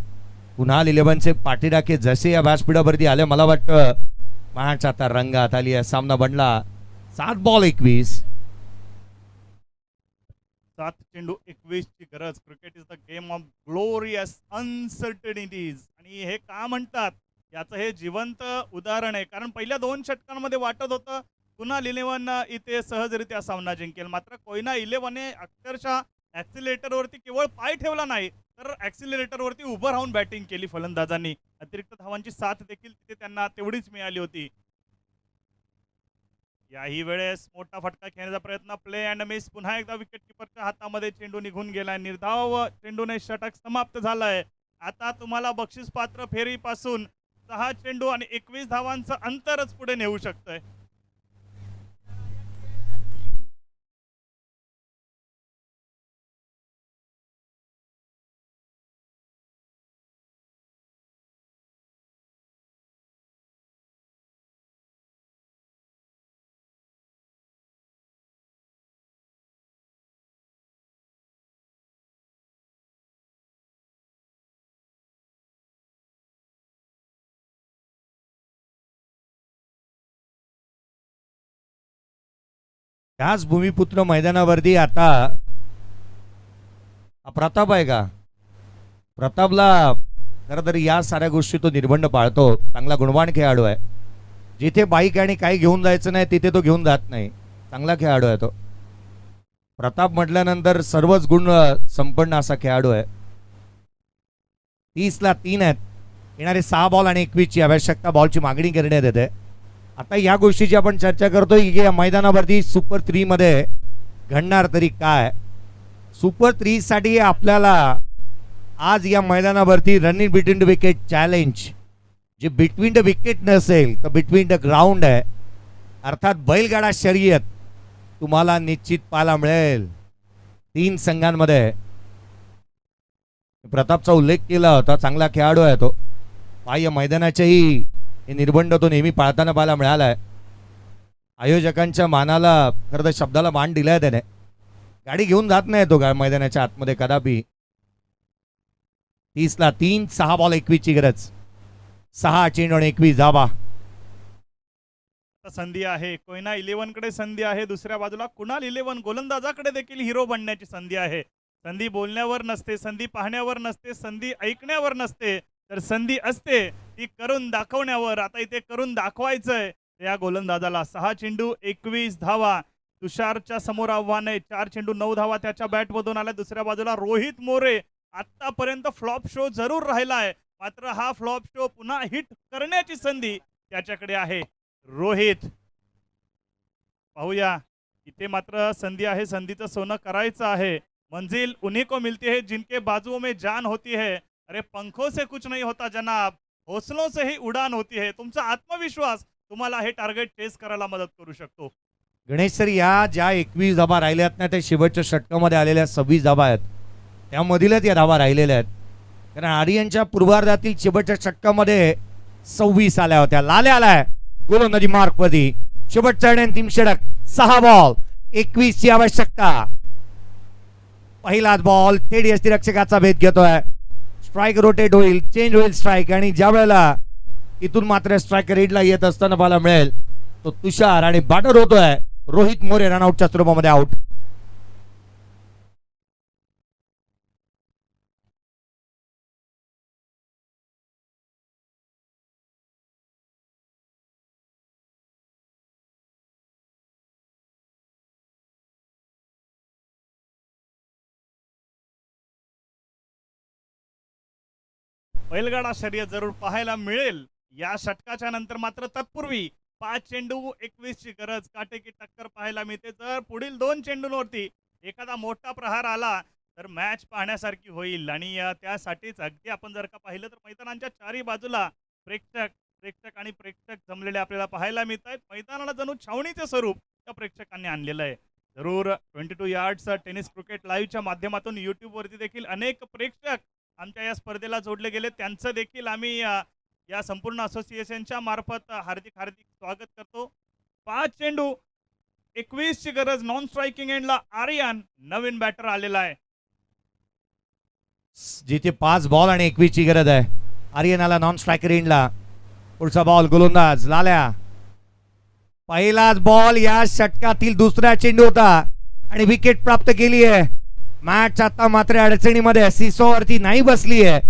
Speaker 1: पुन्हा 11चे पाठीराखे जसे या व्यासपीठावरती आले मला वाटतं मॅच आता रंगात आली आहे. सामना बनला 7 बॉल 21.
Speaker 4: 7 चेंडू 21 ची गरज. Cricket is the game of glorious uncertainties आणि हे का म्हणतात याचं हे जिवंत उदाहरण आहे. कारण पहिल्या 2 षटकांमध्ये वाटत होतं पुन्हा 11 इथे सहजरित्या सामना जिंकेल, मात्र कोयना 11ने अक्षरशः ॲक्सिलेटरवरती केवळ पाय ठेवला नाही तर ॲक्सिलरेटरवरती उभं राहून बॅटिंग केली फलंदाजांनी. अतिरिक्त धावांची साथ देखील तिथे त्यांना तेवढीच मिळाली होती. याही वेळेस मोठा फटका खेळण्याचा प्रयत्न, प्ले अँड मिस. पुन्हा एकदा विकेट किपरच्या हातामध्ये चेंडू निघून गेलाय. निर्धाव चेंडूने षटक समाप्त झालंय. आता तुम्हाला बक्षीस पात्र फेरीपासून 6 चेंडू आणि 21 धावांचं अंतरच पुढे नेऊ शकतंय.
Speaker 1: त्याच भूमिपुत्र मैदानावरती आता प्रताप आहे का? प्रतापला खरं तर या साऱ्या गोष्टी तो निर्बंध पाळतो. चांगला गुणवान खेळाडू आहे. जिथे बाईक आणि काही घेऊन जायचं नाही तिथे तो घेऊन जात नाही. चांगला खेळाडू आहे तो. प्रताप म्हटल्यानंतर सर्वच गुण संपन्न असा खेळाडू आहे. 30 ला 3 आहेत. येणारे 6 बॉल आणि 21 ची आवश्यकता बॉलची मागणी करण्यात येते. आता या गोष्टीची आपण चर्चा करतोय की या मैदानावरती सुपर 3 मध्ये घडणार तरी काय. सुपर 3 साठी आपल्याला आज या मैदानावरती running between the wicket challenge, जे बिटवीन द विकेट नसेल तर बिटवीन द ग्राउंड आहे, अर्थात बैलगाडा शर्यत तुम्हाला निश्चित पाहायला मिळेल 3 संघांमध्ये. प्रतापचा उल्लेख केला होता. चांगला खेळाडू आहे तो. बाह्य मैदानाचेही हे निर्बंध तो नेहमी पाळताना पाहायला मिळालाय. आयोजकांच्या मानाला खरं तर शब्दाला मान दिलाय त्याने. गाडी घेऊन जात नाही तो मैदानाच्या आतमध्ये कदापि. 30 ला 3, 6 बॉल 21 ची गरज. 6 चेंडू आणि 21 धावा.
Speaker 4: संधी आहे. कोयना 11 कडे संधी आहे. दुसऱ्या बाजूला कुणाल 11 गोलंदाजाकडे देखील हिरो बनण्याची संधी आहे. संधी बोलण्यावर नसते, संधी पाहण्यावर नसते, संधी ऐकण्यावर नसते, तर संधी असते ती करून दाखवण्यावर. आता इथे करून दाखवायचंय या गोलंदाजाला. 6 चेंडू 21 धावा. तुषारच्या समोर आव्हान आहे. 4 चेंडू 9 धावा त्याच्या बॅटमधून आल्या. दुसऱ्या बाजूला रोहित मोरे आतापर्यंत फ्लॉप शो जरूर राहिलाय, मात्र हा फ्लॉप शो पुन्हा हिट करण्याची संधी त्याच्याकडे आहे. रोहित पाहूया. इथे मात्र संधी आहे. संधीचं सोनं करायचं आहे. मंजिल उन्हीं को मिलती है जिनके बाजुओं में जान होती है. अरे पंखों से कुछ नहीं होता जनाब, हौसलों से ही उडान होती है. तुमचा आत्मविश्वास तुम्हाला हे टार्गेट चेस करायला मदत करू शकतो.
Speaker 1: गणेश सर, या ज्या 21 धाबा राहिल्यात ना त्या शेवटच्या षटकामध्ये आलेल्या 26 धाबा आहेत, त्यामधीलच या धाबा राहिलेल्या आहेत. कारण आर्यनच्या पूर्वार्धातील शेवटच्या षटकामध्ये 26 आल्या होत्या. लाल्या आलाय गोलंदाजी मार्कवरती. शेवटचा आणि अंतिम षटक. 6 बॉल 21 ची आवश्यकता. पहिलाच बॉल थेट यष्टिरक्षकाचा भेद घेतोय. स्ट्राईक रोटेट होईल, चेंज होईल स्ट्राईक, आणि ज्या वेळेला इथून मात्र स्ट्राईक रेडला येत असताना पाहायला मिळेल तो तुषार, आणि बॅटर होतोय रोहित मोरे रनआउटच्या स्वरूपामध्ये आउट.
Speaker 4: बैलगाडा शर्यत जरूर पाहायला मिळेल या षटकाच्या नंतर. मात्र तत्पूर्वी 5 चेंडू 21 ची गरज. काटेकी टक्कर पाहायला मिळते. जर पुढील 2 चेंडूंवरती एखादा मोठा प्रहार आला तर मॅच पाहण्यासारखी होईल. आणि त्यासाठीच अगदी आपण जर का पाहिलं तर मैदानाच्या चारी बाजूला प्रेक्षक आणि प्रेक्षक जमलेले आपल्याला पाहायला मिळत आहेत. मैदानाला जणू छावणीचे स्वरूप त्या प्रेक्षकांनी आणलेलं आहे. जरूर 22 यार्ड्स टेनिस क्रिकेट लाईव्हच्या माध्यमातून यूट्यूबवरती देखील अनेक प्रेक्षक आमच्या या स्पर्धेला जोडले गेले. त्यांचं देखील आम्ही या संपूर्ण असोसिएशनच्या मार्फत हार्दिक स्वागत करतो. 5 चेंडू 21 ची गरज. नॉन स्ट्रायकिंग एंडला आर्यन नवीन बॅटर आलेला आहे.
Speaker 1: जिथे 5 बॉल आणि 21 ची गरज आहे. आर्यनाला नॉन स्ट्रायकर एंडला. पुढचा बॉल गोलंदाज लाल्या. पहिलाच बॉल या षटकातील दुसरा चेंडू होता आणि विकेट प्राप्त केली आहे. मॅच आता मात्र अडचणीमध्ये, सीसोवरती नाही बसली आहे.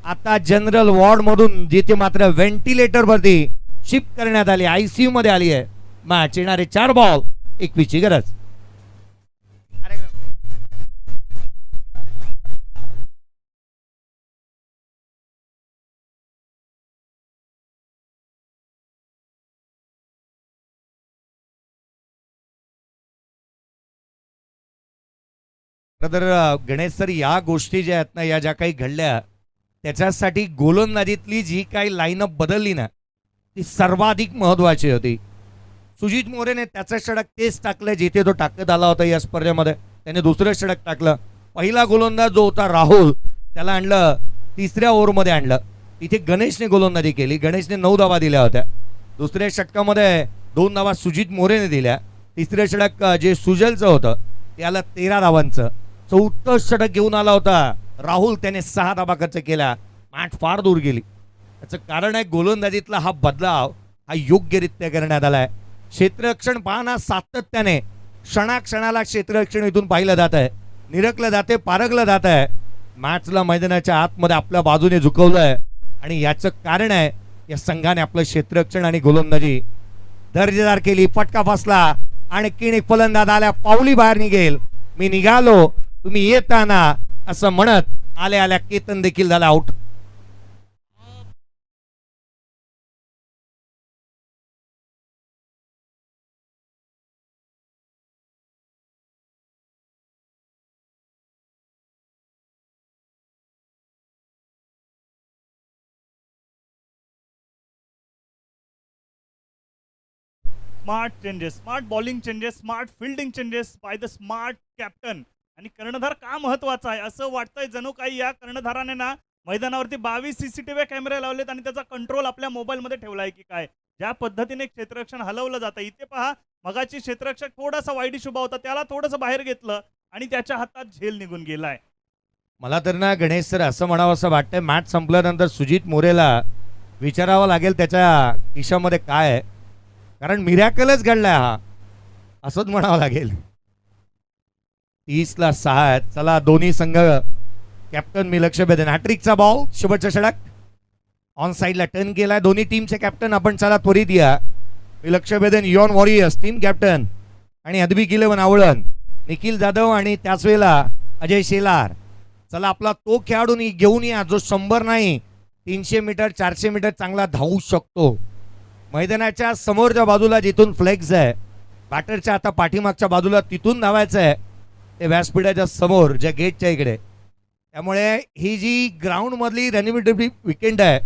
Speaker 1: आता जनरल वॉर्ड मधून जिथे मात्र व्हेंटिलेटर वरती शिफ्ट करण्यात आली, आयसीयू मध्ये आली आहे मॅच. येणारे 4 बॉल 21 ची गरज. तर गणेश सर, या गोष्टी ज्या आहेत ना, या ज्या काही घडल्या त्याच्यासाठी गोलंदाजीतली जी काही लाईनअप बदलली ना ती सर्वाधिक महत्वाची होती. सुजित मोरेने त्याचं षटक तेच टाकलं जिथे तो टाकत आला होता या स्पर्धेमध्ये. त्याने दुसरं षटक टाकलं. पहिला गोलंदाज जो होता राहुल त्याला आणलं, 3ऱ्या ओव्हरमध्ये आणलं. इथे गणेशने गोलंदाजी केली. गणेशने 9 धावा दिल्या होत्या. दुसऱ्या षटकामध्ये 2 धावा सुजित मोरेने दिल्या. 3रं षटक जे सुजलचं होतं त्याला 13 धावांचं. 4थं षटक घेऊन आला होता राहुल, त्याने 6 धावा खर्च केला. मॅच फार दूर गेली. त्याचं कारण आहे गोलंदाजीतला हा बदलाव हा योग्यरित्या करण्यात आलाय. क्षेत्ररक्षण पाहणं सातत्याने क्षणाक्षणाला क्षेत्ररक्षण इथून पाहिलं जात आहे, निरखलं जाते, पारखलं जात आहे. मॅचला मैदानाच्या आतमध्ये आपल्या बाजूने झुकवलंय. आणि याचं कारण आहे या संघाने आपलं क्षेत्ररक्षण आणि गोलंदाजी दर्जेदार केली. फटका फसला आणि एक फलंदाज आल्या पावली बाहेर निघेल. मी निघालो तुम्ही येताना असं म्हणत आल्या आल्या केतन देखील झाला out.
Speaker 4: Smart changes, smart bowling changes, smart fielding changes by the smart captain. आणि कर्णधार का महत्वाचा आहे असं वाटतंय जणू काही या कर्णधाराने ना मैदानावरती 22 सीसीटीव्ही कॅमेरे लावलेत आणि त्याचा कंट्रोल आपल्या मोबाईलमध्ये ठेवलाय की काय. ज्या पद्धतीने क्षेत्ररक्षण हलवलं जातं इथे पहा, मगाची क्षेत्ररक्षक थोडासा वाईडी शुभा होता त्याला थोडंसं बाहेर घेतलं आणि त्याच्या हातात झेल निघून गेलाय.
Speaker 1: मला तर ना गणेश सर असं म्हणावं असं वाटतंय मॅच संपल्यानंतर सुजित मोरेला विचारावं लागेल त्याच्या खिशामध्ये काय आहे, कारण मिरॅकलच घडलाय हा, असंच म्हणावं लागेल. 30 ला 6 आहेत. चला दोन्ही संघ कॅप्टन मी लक्ष भेदेन. हॅट्रिकचा बॉल शेवटचा षटक ऑन साईडला टर्न केलाय. दोन्ही टीमचे कॅप्टन आपण चला त्वरित या. मी लक्ष भेदेन यॉन वॉरियर्स टीम कॅप्टन आणि अदबी 11 आवळण निखिल जाधव आणि त्याच वेळेला अजय शेलार. चला आपला तो खेळाडू घेऊन या जो 100 नाही 300 मीटर 400 मीटर चांगला धावू शकतो. मैदानाच्या समोरच्या बाजूला जिथून फ्लेक्स आहे बॅटरच्या आता पाठीमागच्या बाजूला तिथून धावायचं आहे ते व्यासपीठाच्या समोर ज्या गेटच्या इकडे. त्यामुळे ही जी ग्राउंड मधली रणनीती विकेंड आहे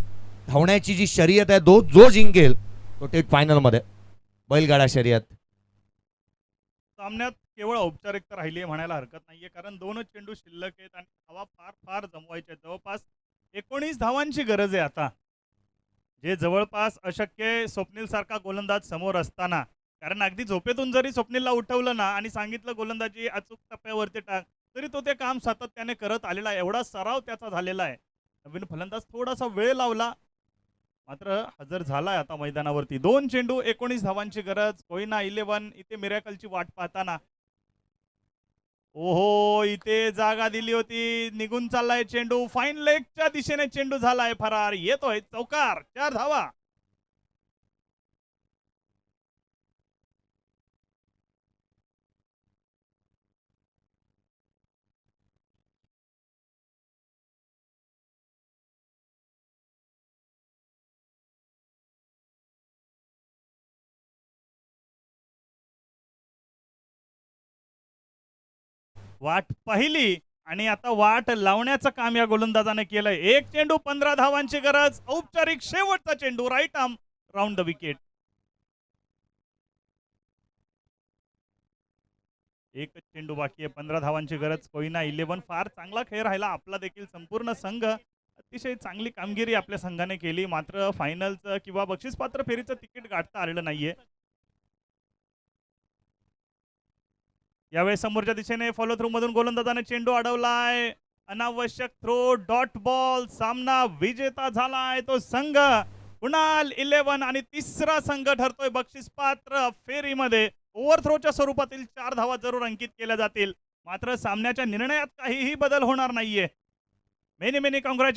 Speaker 1: धावण्याची जी शर्यत आहे जो जिंकेल तो थेट फायनल मध्ये बैलगाडा शर्यत.
Speaker 4: सामन्यात केवळ औपचारिकता राहिली आहे म्हणायला हरकत नाहीये, कारण 2 चेंडू शिल्लक आहेत आणि धावा फार फार जमवायच्या आहेत. जवळपास 19 धावांची गरज आहे आता, जे जवळपास अशक्य स्वप्नील सारखा गोलंदाज समोर असताना. कारण अगदी झोपेतून जरी स्वप्नीलला उठवलं ना आणि सांगितलं गोलंदाजी अचूक टप्प्यावरती टाक तरी तो ते काम सातत्याने करत आलेला आहे. एवढा सराव त्याचा झालेला आहे. नवीन फलंदाज थोडासा वेळ लावला मात्र हजर झालाय आता मैदानावरती. 2 चेंडू 19 धावांची गरज. कोयना 11 इथे मिरॅकलची वाट पाहताना. ओहो इथे जागा दिली होती, निघून चाललाय चेंडू. फाईन लेगच्या दिशेने चेंडू झालाय फरार. येतोय चौकार. 4 धावा. वाट पाहिली आणि आता वाट लावण्याचं काम या गोलंदाजाने केलंय. 1 चेंडू 15 धावांची गरज. औपचारिक शेवटचा चेंडू right arm round the wicket. 1 चेंडू बाकी आहे. 15 धावांची गरज. कोयना 11 फार चांगला खेळ राहिला. आपला देखील संपूर्ण संघ अतिशय चांगली कामगिरी आपल्या संघाने केली. मात्र फायनलचं किंवा बक्षीसपात्र फेरीचं तिकीट गाठता आलेलं नाहीये. यावेळेस समोरच्या दिशेने फॉलो थ्रू मधून गोलंदाजाने चेंडू अडवलाय. अनावश्यक थ्रो डॉट बॉल. सामना विजेता झालाय तो संघ कुणाल 11 आणि तिसरा संघ ठरतोय बक्षीसपात्र फेरीमध्ये. ओव्हरथ्रोच्या स्वरूपातील 4 धावा जरूर अंकित केल्या जातील, मात्र सामन्याच्या निर्णयात काहीही बदल होणार नाहीये. Many many congratulation.